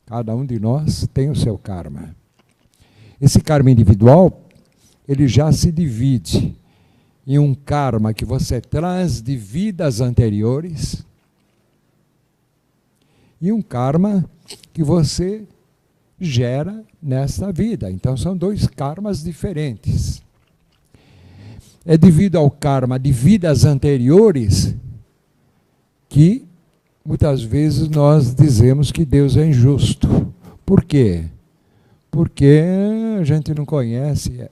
Cada um de nós tem o seu karma. Esse karma individual, ele já se divide em um karma que você traz de vidas anteriores e um karma que você gera nesta vida. Então são dois karmas diferentes. É devido ao karma de vidas anteriores que muitas vezes nós dizemos que Deus é injusto. Por quê? Porque a gente não conhece,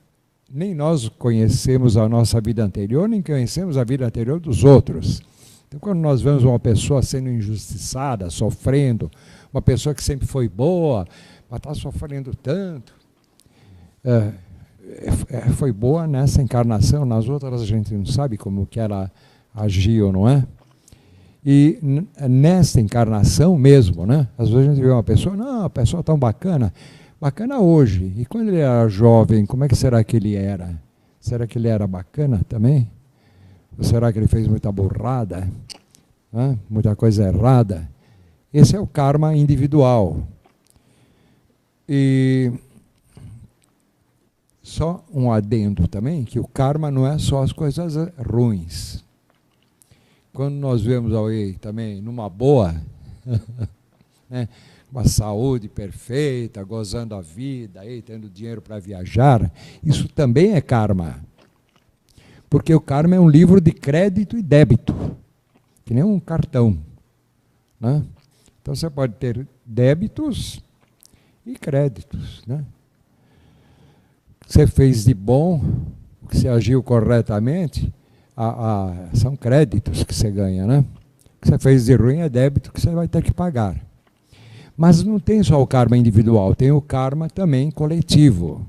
nem nós conhecemos a nossa vida anterior, nem conhecemos a vida anterior dos outros. Então, quando nós vemos uma pessoa sendo injustiçada, sofrendo, uma pessoa que sempre foi boa, mas está sofrendo tanto, foi boa nessa encarnação, nas outras a gente não sabe como que ela agiu, não é? E nesta encarnação mesmo, né? Às vezes a gente vê uma pessoa, não, a pessoa tão bacana hoje. E quando ele era jovem, como é que será que ele era? Será que ele era bacana também? Ou será que ele fez muita burrada? Muita coisa errada? Esse é o karma individual. E só um adendo também, que o karma não é só as coisas ruins. Quando nós vemos alguém também numa boa, né, uma saúde perfeita, gozando a vida, aí, tendo dinheiro para viajar, isso também é karma. Porque o karma é um livro de crédito e débito, que nem um cartão, né? Então você pode ter débitos e créditos, né? O que você fez de bom, o que você agiu corretamente, são créditos que você ganha, né? O que você fez de ruim é débito que você vai ter que pagar. Mas não tem só o karma individual, tem o karma também coletivo.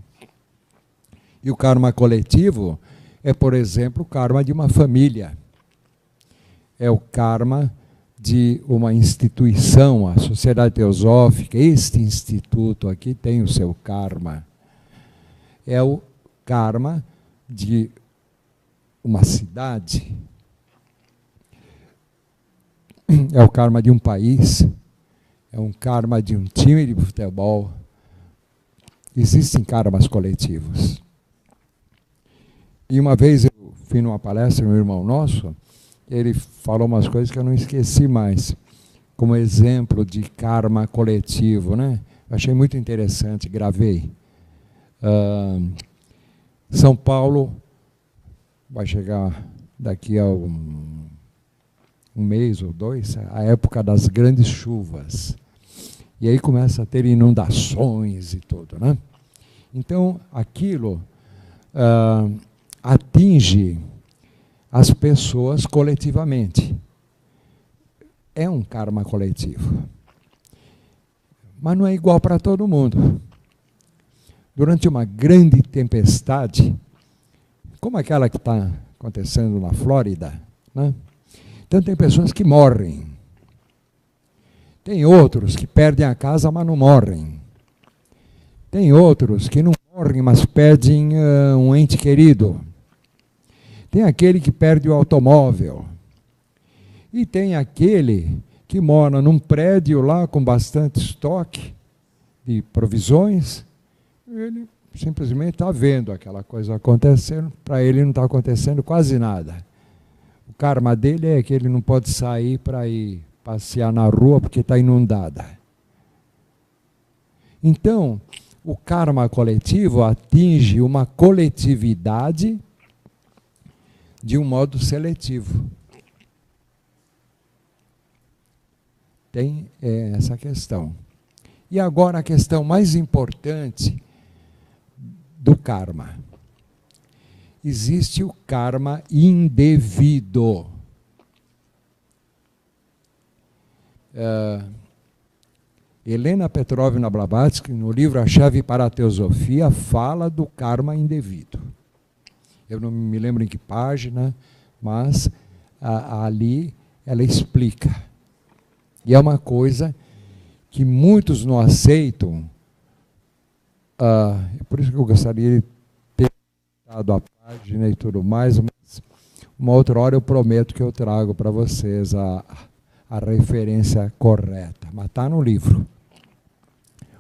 E o karma coletivo é, por exemplo, o karma de uma família. É o karma de uma instituição, a Sociedade Teosófica. Este instituto aqui tem o seu karma. É o karma de uma cidade. É o karma de um país. É um karma de um time de futebol. Existem karmas coletivos. E uma vez eu fui numa palestra, um irmão nosso, ele falou umas coisas que eu não esqueci mais, como exemplo de karma coletivo, né? Eu achei muito interessante, gravei. São Paulo vai chegar daqui a um mês ou dois, a época das grandes chuvas. E aí começa a ter inundações e tudo, né? Então, aquilo atinge as pessoas coletivamente. É um karma coletivo. Mas não é igual para todo mundo. Durante uma grande tempestade, como aquela que está acontecendo na Flórida, né? Então tem pessoas que morrem. Tem outros que perdem a casa, mas não morrem. Tem outros que não morrem, mas perdem um ente querido. Tem aquele que perde o automóvel. E tem aquele que mora num prédio lá com bastante estoque de provisões. Ele simplesmente está vendo aquela coisa acontecendo. Para ele não está acontecendo quase nada. O karma dele é que ele não pode sair para ir passear na rua porque está inundada. Então, o karma coletivo atinge uma coletividade de um modo seletivo. Tem essa questão. E agora a questão mais importante do karma. Existe o karma indevido. Helena Petrovna Blavatsky, no livro A Chave para a Teosofia, fala do karma indevido. Eu não me lembro em que página, mas ali ela explica. E é uma coisa que muitos não aceitam. Por isso que eu gostaria de ter dado a página e tudo mais, mas Uma outra hora eu prometo que eu trago para vocês a referência correta, mas está no livro.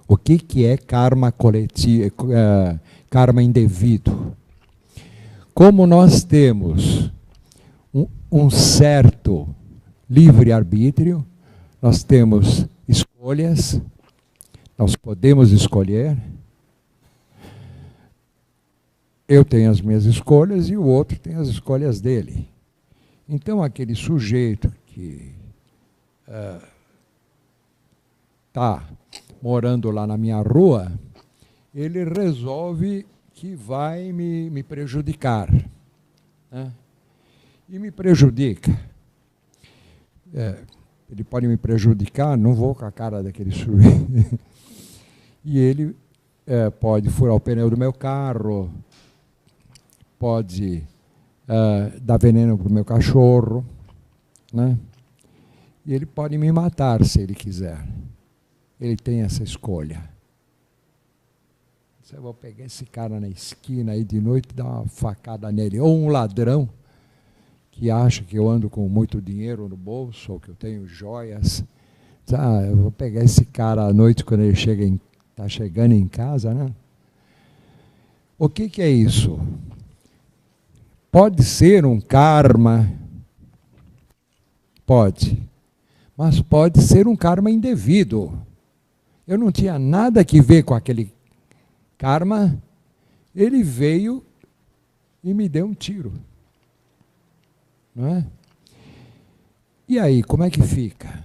O que é karma coletivo, karma indevido? Como nós temos um certo livre-arbítrio, nós temos escolhas, nós podemos escolher. Eu tenho as minhas escolhas e o outro tem as escolhas dele. Então, aquele sujeito que está morando lá na minha rua, ele resolve que vai me prejudicar, né? E me prejudica. Ele pode me prejudicar, não vou com a cara daquele sujeito. E ele pode furar o pneu do meu carro, pode dar veneno para o meu cachorro, né? E ele pode me matar se ele quiser. Ele tem essa escolha. Eu vou pegar esse cara na esquina aí de noite e dar uma facada nele. Ou um ladrão que acha que eu ando com muito dinheiro no bolso, ou que eu tenho joias. Eu vou pegar esse cara à noite quando ele está chegando em casa, né? O que é isso? Pode ser um karma, pode, mas pode ser um karma indevido. Eu não tinha nada que ver com aquele karma, ele veio e me deu um tiro. Não é? E aí, como é que fica?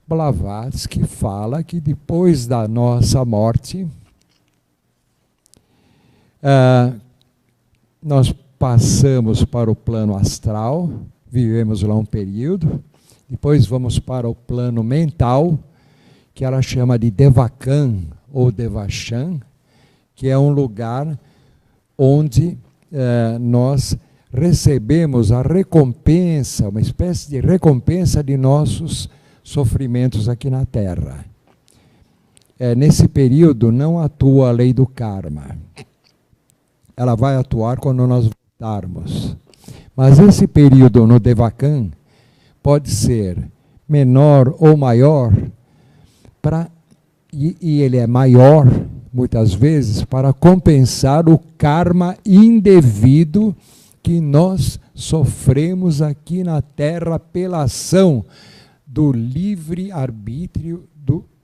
Blavatsky fala que depois da nossa morte, nós passamos para o plano astral, vivemos lá um período, depois vamos para o plano mental, que ela chama de Devakan ou Devachan, que é um lugar onde nós recebemos a recompensa, uma espécie de recompensa de nossos sofrimentos aqui na Terra. Nesse período não atua a lei do karma. Ela vai atuar quando nós voltarmos. Mas esse período no Devakan pode ser menor ou maior, e ele é maior, muitas vezes, para compensar o karma indevido que nós sofremos aqui na Terra pela ação do livre-arbítrio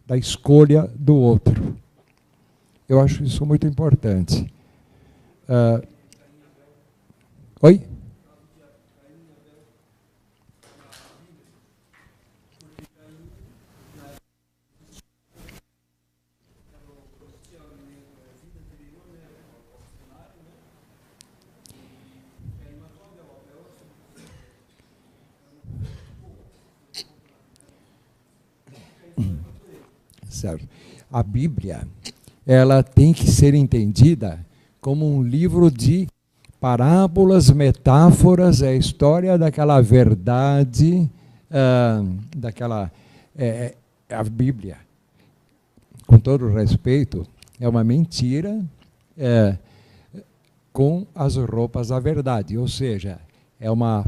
da escolha do outro. Eu acho isso muito importante. Oi? Certo. A Bíblia, ela tem que ser entendida como um livro de parábolas, metáforas, é a história daquela verdade, a Bíblia, com todo respeito, é uma mentira com as roupas da verdade, ou seja, é uma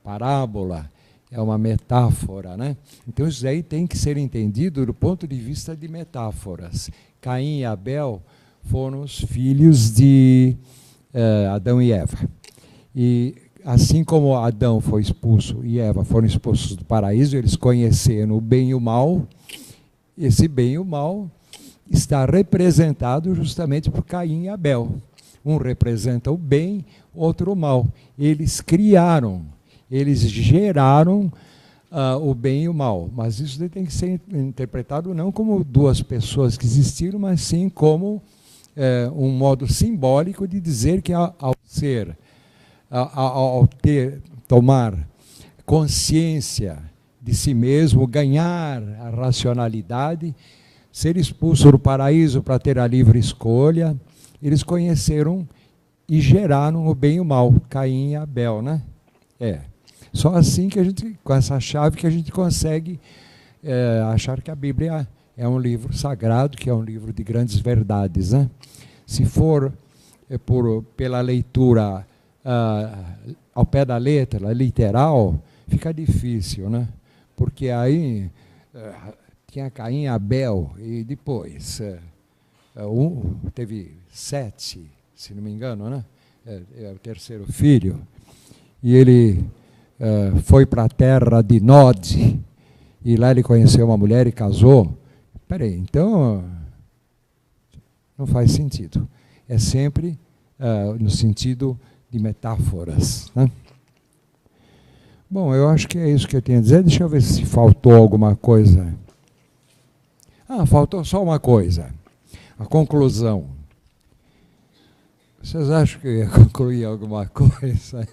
parábola, é uma metáfora, né? Então isso aí tem que ser entendido do ponto de vista de metáforas. Caim e Abel foram os filhos de Adão e Eva. E assim como Adão foi expulso e Eva foram expulsos do paraíso, eles conheceram o bem e o mal. Esse bem e o mal está representado justamente por Caim e Abel. Um representa o bem, outro o mal. Eles criaram, eles geraram o bem e o mal. Mas isso tem que ser interpretado não como duas pessoas que existiram, mas sim como um modo simbólico de dizer que ao tomar consciência de si mesmo, ganhar a racionalidade, ser expulso do paraíso para ter a livre escolha, eles conheceram e geraram o bem e o mal, Caim e Abel, né? Só assim que a gente, com essa chave, que a gente consegue achar que a Bíblia é um livro sagrado, que é um livro de grandes verdades, né? Se for pela leitura ao pé da letra, literal, fica difícil, né? Porque aí tinha Caim e Abel, e depois teve Sete, se não me engano, né? É o terceiro filho, e ele foi para a terra de Nod, e lá ele conheceu uma mulher e casou. Peraí, então não faz sentido. É sempre no sentido de metáforas, né? Bom, eu acho que é isso que eu tinha a dizer. Deixa eu ver se faltou alguma coisa. Faltou só uma coisa. A conclusão. Vocês acham que eu ia concluir alguma coisa?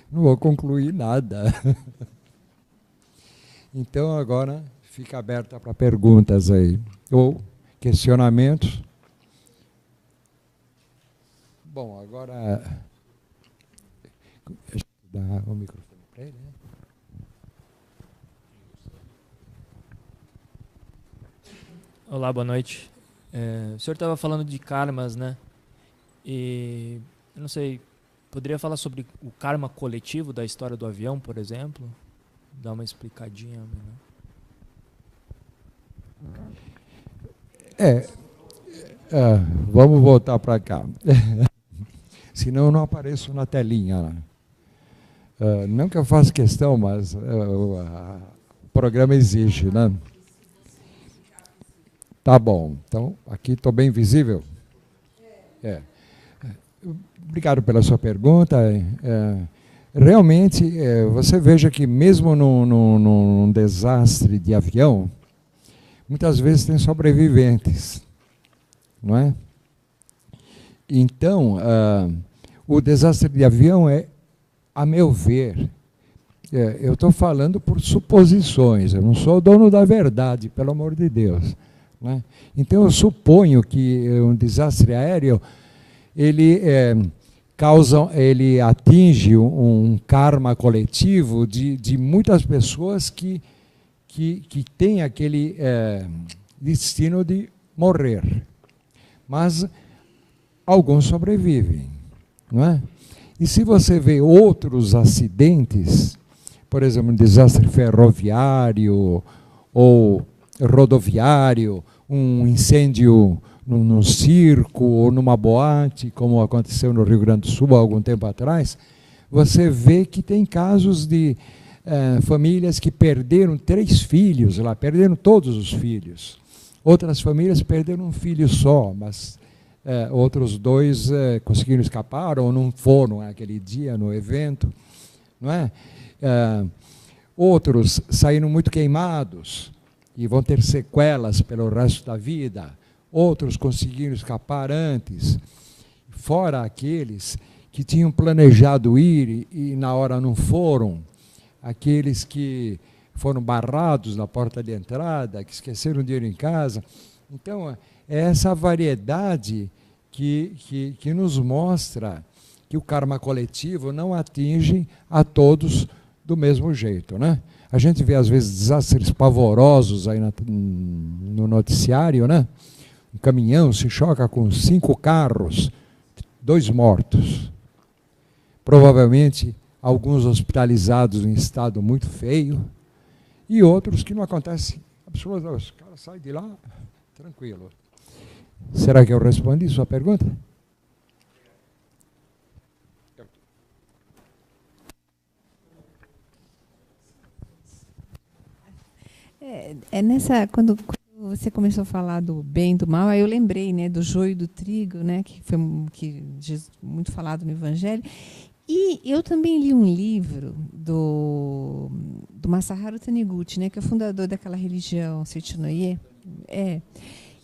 Não vou concluir nada. Então, agora, fica aberta para perguntas aí. Ou questionamentos. Bom, agora... Deixa eu dar o microfone para ele, né? Olá, boa noite. O senhor estava falando de karmas, né? E, eu não sei, poderia falar sobre o karma coletivo da história do avião, por exemplo? Dar uma explicadinha. Vamos voltar para cá. Senão eu não apareço na telinha. Não que eu faça questão, mas o programa exige, né? Tá bom. Então, aqui estou bem visível? Obrigado pela sua pergunta. Realmente, você veja que mesmo num desastre de avião, muitas vezes tem sobreviventes, não é? Então, o desastre de avião a meu ver, eu estou falando por suposições, eu não sou o dono da verdade, pelo amor de Deus, né? Então, eu suponho que um desastre aéreo, ele atinge um karma coletivo de muitas pessoas que têm aquele destino de morrer. Mas alguns sobrevivem, não é? E se você vê outros acidentes, por exemplo, um desastre ferroviário ou rodoviário, um incêndio num circo ou numa boate, como aconteceu no Rio Grande do Sul há algum tempo atrás, você vê que tem casos de famílias que perderam 3 filhos lá, perderam todos os filhos. Outras famílias perderam um filho só, mas outros 2 conseguiram escapar ou não foram naquele dia no evento, não é? Outros saíram muito queimados e vão ter sequelas pelo resto da vida. Outros conseguiram escapar antes, fora aqueles que tinham planejado ir e na hora não foram, aqueles que foram barrados na porta de entrada, que esqueceram o dinheiro em casa. Então, é essa variedade que nos mostra que o karma coletivo não atinge a todos do mesmo jeito, né? A gente vê, às vezes, desastres pavorosos aí no noticiário, né? Um caminhão se choca com 5 carros, 2 mortos. Provavelmente, alguns hospitalizados em estado muito feio, e outros que não acontece absolutamente. Os caras saem de lá tranquilo. Será que eu respondi sua pergunta? Quando você começou a falar do bem e do mal, aí eu lembrei, né, do joio e do trigo, né, que foi muito falado no Evangelho. E eu também li um livro do Masaharu Taniguchi, né, que é o fundador daquela religião Seichinoye.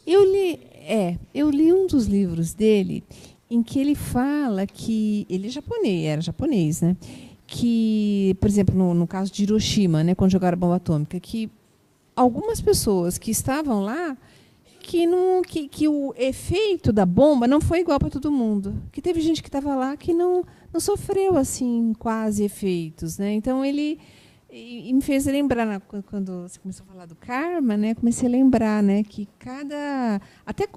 Eu li um dos livros dele em que ele fala que ele era japonês, né, que, por exemplo, no caso de Hiroshima, né, quando jogaram a bomba atômica, que algumas pessoas que estavam lá, que o efeito da bomba não foi igual para todo mundo. Que teve gente que estava lá que não sofreu assim quase efeitos, né? Então ele E me fez lembrar, quando você começou a falar do karma, né? Comecei a lembrar, né, que até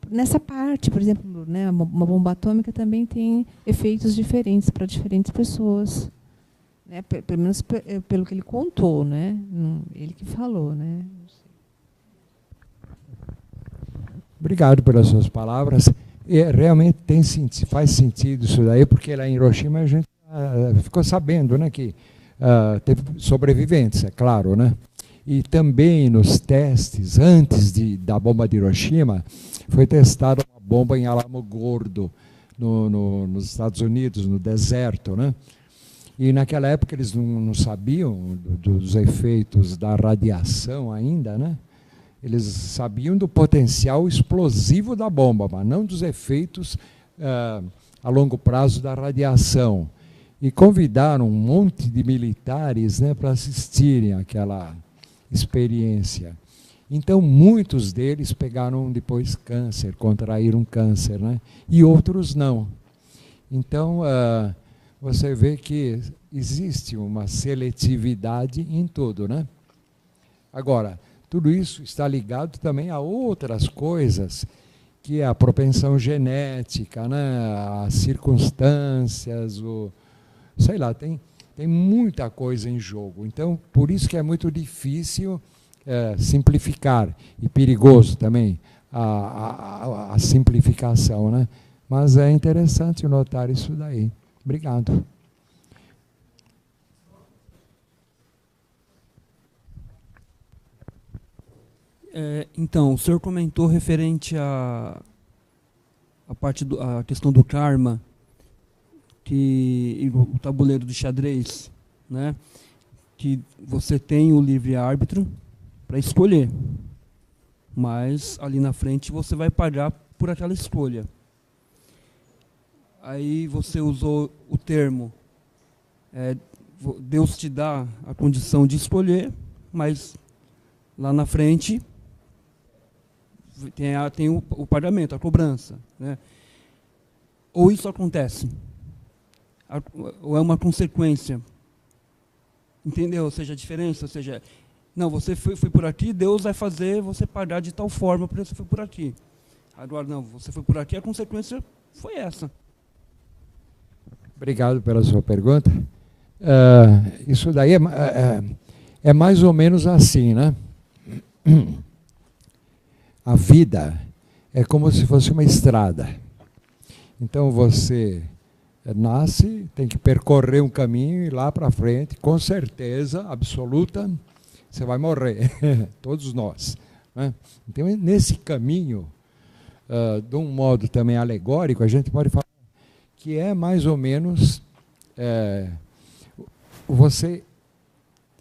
nessa parte, por exemplo, né, uma bomba atômica também tem efeitos diferentes para diferentes pessoas, né? Pelo menos pelo que ele contou, né? Ele que falou, né? Obrigado pelas suas palavras. E realmente faz sentido isso daí, porque lá em Hiroshima a gente ficou sabendo, né, que teve sobreviventes, é claro, né? E também nos testes, antes da bomba de Hiroshima, foi testada uma bomba em Alamogordo, nos Estados Unidos, no deserto, né? E naquela época eles não sabiam dos efeitos da radiação ainda, né? Eles sabiam do potencial explosivo da bomba, mas não dos efeitos a longo prazo da radiação. E convidaram um monte de militares, né, para assistirem àquela experiência. Então, muitos deles pegaram depois câncer, contraíram câncer, né, e outros não. Então, você vê que existe uma seletividade em tudo, né? Agora, tudo isso está ligado também a outras coisas, que é a propensão genética, né, as circunstâncias, sei lá, tem muita coisa em jogo. Então, por isso que é muito difícil simplificar, e perigoso também a simplificação, né? Mas é interessante notar isso daí. Obrigado. Então, o senhor comentou referente à questão do karma, e o tabuleiro de xadrez, né? Que você tem o livre-árbitro para escolher, mas ali na frente você vai pagar por aquela escolha. Aí você usou o termo, Deus te dá a condição de escolher, mas lá na frente tem o pagamento, a cobrança, né? Ou isso acontece, ou é uma consequência. Entendeu? Ou seja, a diferença, ou seja, não, você foi por aqui, Deus vai fazer você pagar de tal forma porque você foi por aqui. Agora, não, você foi por aqui, a consequência foi essa. Obrigado pela sua pergunta. Isso daí é mais ou menos assim, né? A vida é como se fosse uma estrada. Então você nasce, tem que percorrer um caminho e lá para frente, com certeza absoluta, você vai morrer. Todos nós, né? Então, nesse caminho, de um modo também alegórico, a gente pode falar que é mais ou menos você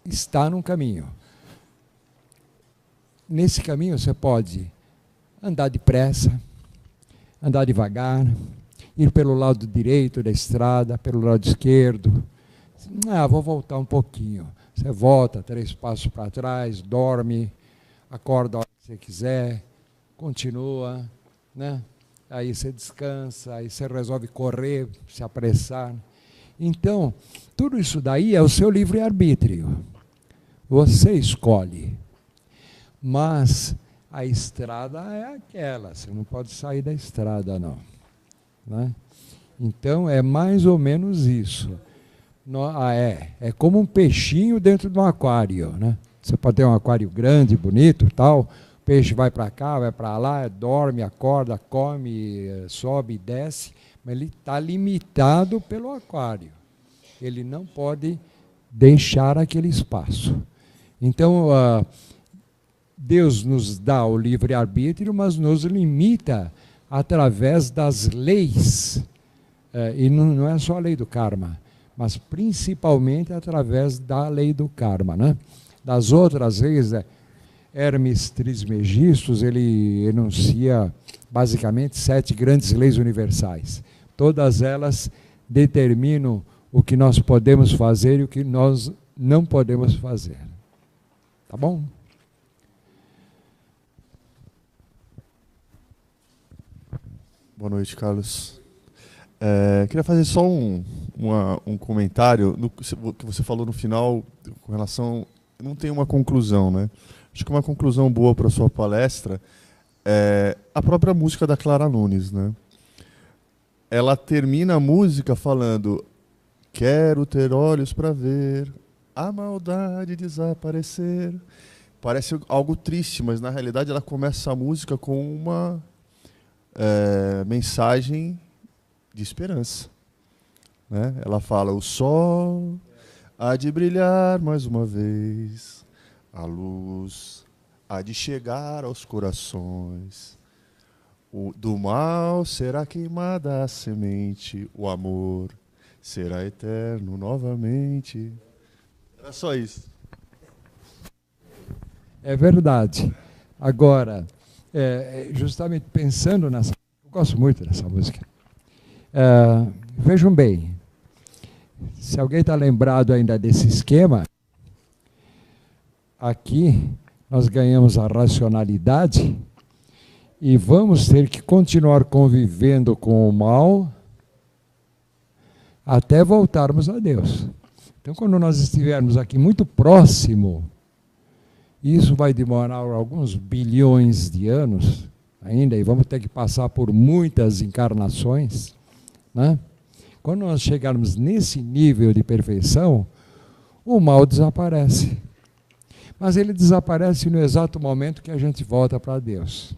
está num caminho. Nesse caminho você pode andar depressa, andar devagar, ir pelo lado direito da estrada, pelo lado esquerdo. Vou voltar um pouquinho. Você volta 3 passos para trás, dorme, acorda a hora que você quiser, continua, né? Aí você descansa, aí você resolve correr, se apressar. Então, tudo isso daí é o seu livre-arbítrio. Você escolhe. Mas a estrada é aquela, você não pode sair da estrada, não. Né? Então, é mais ou menos isso. É como um peixinho dentro de um aquário. Né? Você pode ter um aquário grande, bonito, tal. O peixe vai para cá, vai para lá, dorme, acorda, come, sobe, desce, mas ele está limitado pelo aquário. Ele não pode deixar aquele espaço. Então, Deus nos dá o livre-arbítrio, mas nos limita através das leis. E não é só a lei do karma, mas principalmente através da lei do karma. Né? Das outras leis, Hermes Trismegistus, ele enuncia basicamente 7 grandes leis universais. Todas elas determinam o que nós podemos fazer e o que nós não podemos fazer. Tá bom? Boa noite, Carlos. Queria fazer só um comentário no que você falou no final com relação... Não tem uma conclusão, né? Acho que uma conclusão boa para a sua palestra é a própria música da Clara Nunes, né? Ela termina a música falando: quero ter olhos para ver a maldade desaparecer. Parece algo triste, mas na realidade ela começa a música com uma mensagem de esperança, né? Ela fala: o sol há de brilhar mais uma vez, a luz há de chegar aos corações, do mal será queimada a semente, o amor será eterno novamente. Era só isso. É verdade. Agora, justamente pensando nessa... Eu gosto muito dessa música. Vejam bem, se alguém está lembrado ainda desse esquema, aqui nós ganhamos a racionalidade e vamos ter que continuar convivendo com o mal até voltarmos a Deus. Então, quando nós estivermos aqui muito próximo, isso vai demorar alguns bilhões de anos ainda, e vamos ter que passar por muitas encarnações, né? Quando nós chegarmos nesse nível de perfeição, o mal desaparece. Mas ele desaparece no exato momento que a gente volta para Deus.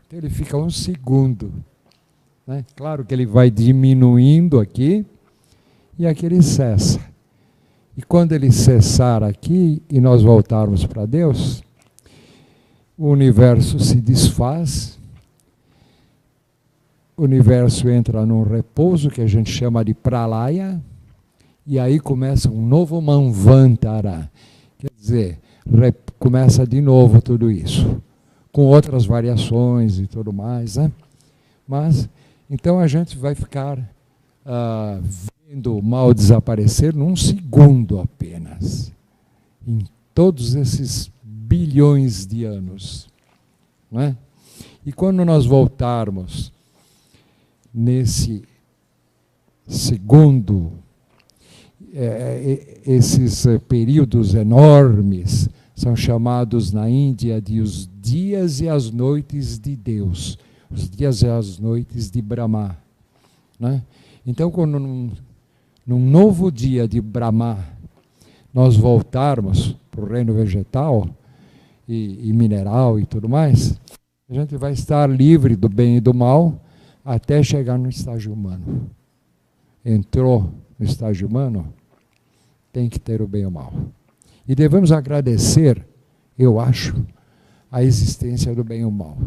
Então ele fica um segundo, né? Claro que ele vai diminuindo aqui, e aqui ele cessa. E quando ele cessar aqui e nós voltarmos para Deus, o universo se desfaz, o universo entra num repouso que a gente chama de pralaya, e aí começa um novo manvantara. Quer dizer, começa de novo tudo isso, com outras variações e tudo mais, né? Mas, então a gente vai ficar vendo o mal desaparecer num segundo apenas, em todos esses bilhões de anos, não é? E quando nós voltarmos nesse segundo, esses períodos enormes são chamados na Índia de os dias e as noites de Deus, os dias e as noites de Brahma, né? Então, quando num novo dia de Brahma nós voltarmos para o reino vegetal e mineral e tudo mais, a gente vai estar livre do bem e do mal até chegar no estágio humano. Entrou no estágio humano, tem que ter o bem e o mal. E devemos agradecer, eu acho, a existência do bem e o mal.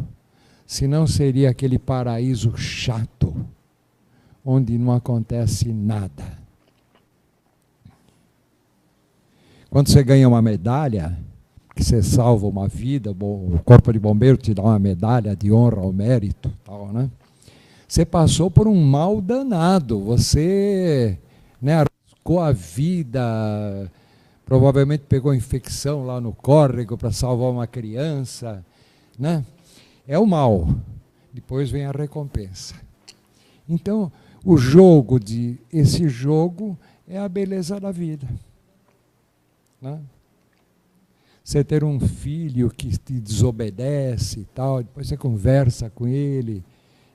Senão seria aquele paraíso chato, onde não acontece nada. Quando você ganha uma medalha, que você salva uma vida, o Corpo de Bombeiro te dá uma medalha de honra ao mérito, tal, né? Você passou por um mal danado, você, né, arriscou a vida, provavelmente pegou infecção lá no córrego para salvar uma criança, né? É o mal. Depois vem a recompensa. Então, esse jogo é a beleza da vida, né? Você ter um filho que te desobedece e tal, depois você conversa com ele,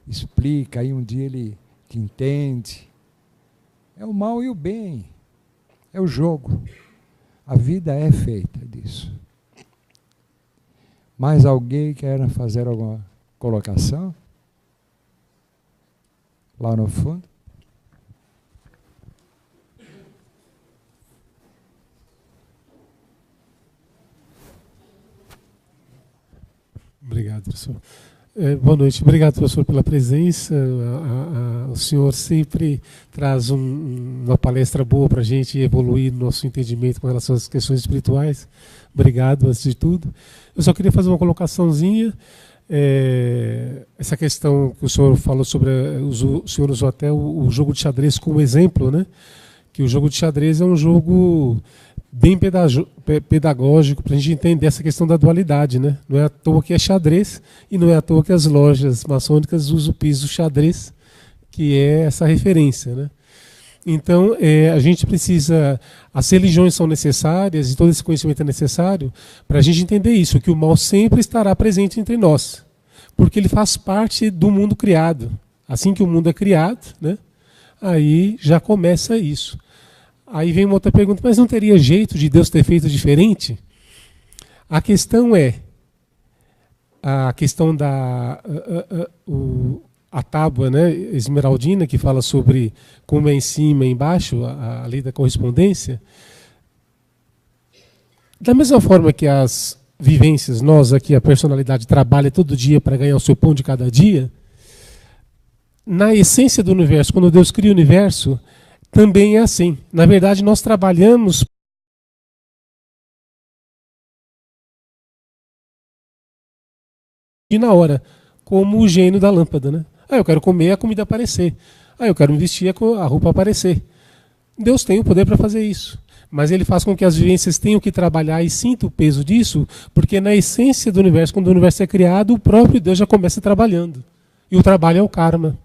explica, aí um dia ele te entende. É o mal e o bem, é o jogo. A vida é feita disso. Mais alguém quer fazer alguma colocação? Lá no fundo? Obrigado, professor. Boa noite. Obrigado, professor, pela presença. O senhor sempre traz uma palestra boa para a gente evoluir no nosso entendimento com relação às questões espirituais. Obrigado, antes de tudo. Eu só queria fazer uma colocaçãozinha. Essa questão que o senhor falou sobre... O senhor usou até o jogo de xadrez como exemplo, né? Que o jogo de xadrez é um jogo bem pedagógico para a gente entender essa questão da dualidade, né? Não é à toa que é xadrez e não é à toa que as lojas maçônicas usam o piso xadrez, que é essa referência, né? Então, a gente precisa... As religiões são necessárias e todo esse conhecimento é necessário para a gente entender isso, que o mal sempre estará presente entre nós, porque ele faz parte do mundo criado. Assim que o mundo é criado, né, aí já começa isso. Aí vem uma outra pergunta, mas não teria jeito de Deus ter feito diferente? A questão é... A questão da... a tábua, né, esmeraldina, que fala sobre como é em cima e embaixo, a lei da correspondência. Da mesma forma que as vivências, nós aqui, a personalidade trabalha todo dia para ganhar o seu pão de cada dia, na essência do universo, quando Deus cria o universo, também é assim. Na verdade, nós trabalhamos na hora, como o gênio da lâmpada, né? Eu quero comer, a comida aparecer. Eu quero me vestir, a roupa aparecer. Deus tem o poder para fazer isso. Mas ele faz com que as vivências tenham que trabalhar e sintam o peso disso, porque na essência do universo, quando o universo é criado, o próprio Deus já começa trabalhando. E o trabalho é o karma.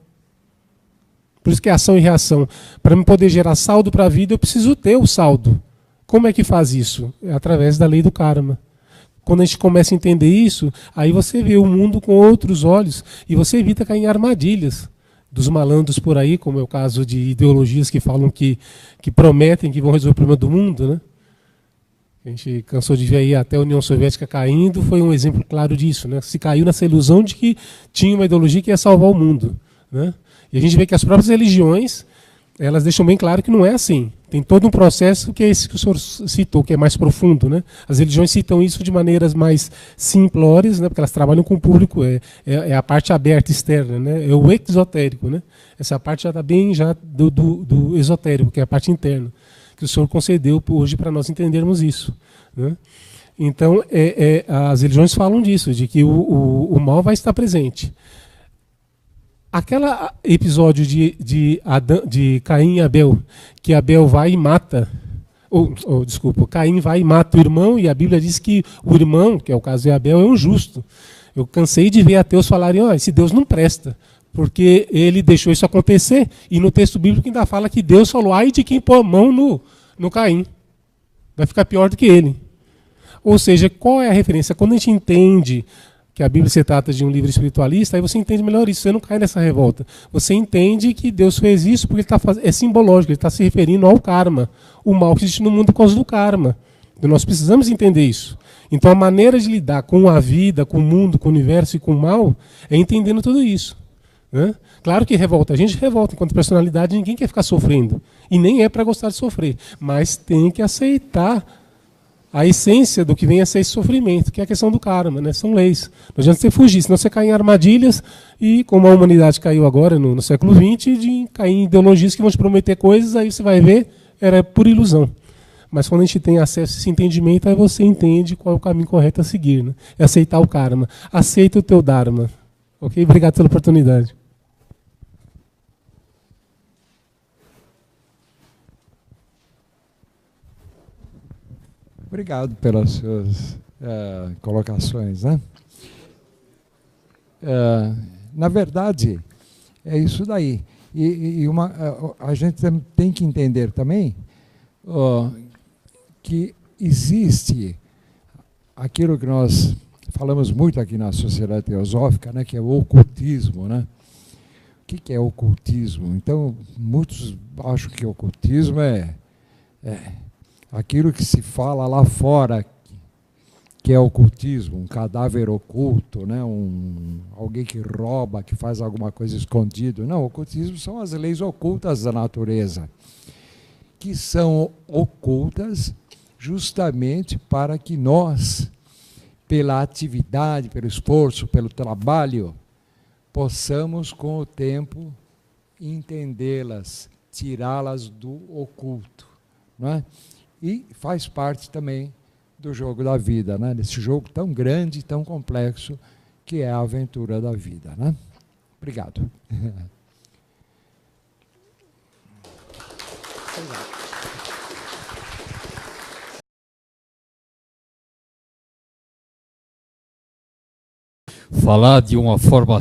Por isso que é ação e reação. Para eu poder gerar saldo para a vida, eu preciso ter o saldo. Como é que faz isso? É através da lei do karma. Quando a gente começa a entender isso, aí você vê o mundo com outros olhos e você evita cair em armadilhas dos malandros por aí, como é o caso de ideologias que falam que prometem que vão resolver o problema do mundo, né? A gente cansou de ver aí até a União Soviética caindo, foi um exemplo claro disso, né? Se caiu nessa ilusão de que tinha uma ideologia que ia salvar o mundo, né? E a gente vê que as próprias religiões, elas deixam bem claro que não é assim. Tem todo um processo que é esse que o senhor citou, que é mais profundo, né? As religiões citam isso de maneiras mais simplórias, né? Porque elas trabalham com o público, é a parte aberta, externa, né? É o exotérico, né? Essa parte já está bem já do esotérico, que é a parte interna, que o senhor concedeu hoje para nós entendermos isso, né? Então, as religiões falam disso, de que o mal vai estar presente. Aquele episódio de Caim e Abel, que Abel vai e mata, Caim vai e mata o irmão, e a Bíblia diz que o irmão, que é o caso de Abel, é um justo. Eu cansei de ver ateus falarem, esse Deus não presta, porque ele deixou isso acontecer, e no texto bíblico ainda fala que Deus falou, ai de quem pôr a mão no Caim, vai ficar pior do que ele. Ou seja, qual é a referência? Quando a gente entende que a Bíblia se trata de um livro espiritualista, aí você entende melhor isso, você não cai nessa revolta. Você entende que Deus fez isso porque é simbológico, ele está se referindo ao karma, o mal que existe no mundo por causa do karma. Então nós precisamos entender isso. Então a maneira de lidar com a vida, com o mundo, com o universo e com o mal, é entendendo tudo isso, né? Claro que revolta, a gente revolta enquanto personalidade, ninguém quer ficar sofrendo, e nem é para gostar de sofrer, mas tem que aceitar a essência do que vem a ser esse sofrimento, que é a questão do karma, né? São leis. Não adianta você fugir, senão você cai em armadilhas, e como a humanidade caiu agora no século XX, de cair em ideologias que vão te prometer coisas, aí você vai ver, era por ilusão. Mas quando a gente tem acesso a esse entendimento, aí você entende qual é o caminho correto a seguir, né? É aceitar o karma. Aceita o teu dharma. Ok? Obrigado pela oportunidade. Obrigado pelas suas colocações, né? Na verdade, é isso daí. A gente tem que entender também que existe aquilo que nós falamos muito aqui na Sociedade Teosófica, né, que é o ocultismo, né? O que é ocultismo? Então, muitos acham que ocultismo é aquilo que se fala lá fora, que é ocultismo, um cadáver oculto, né? Alguém que rouba, que faz alguma coisa escondido. Não, ocultismo são as leis ocultas da natureza, que são ocultas justamente para que nós, pela atividade, pelo esforço, pelo trabalho, possamos, com o tempo, entendê-las, tirá-las do oculto, não é? E faz parte também do jogo da vida, né? Desse jogo tão grande, tão complexo, que é a aventura da vida, né? Obrigado. Falar de uma forma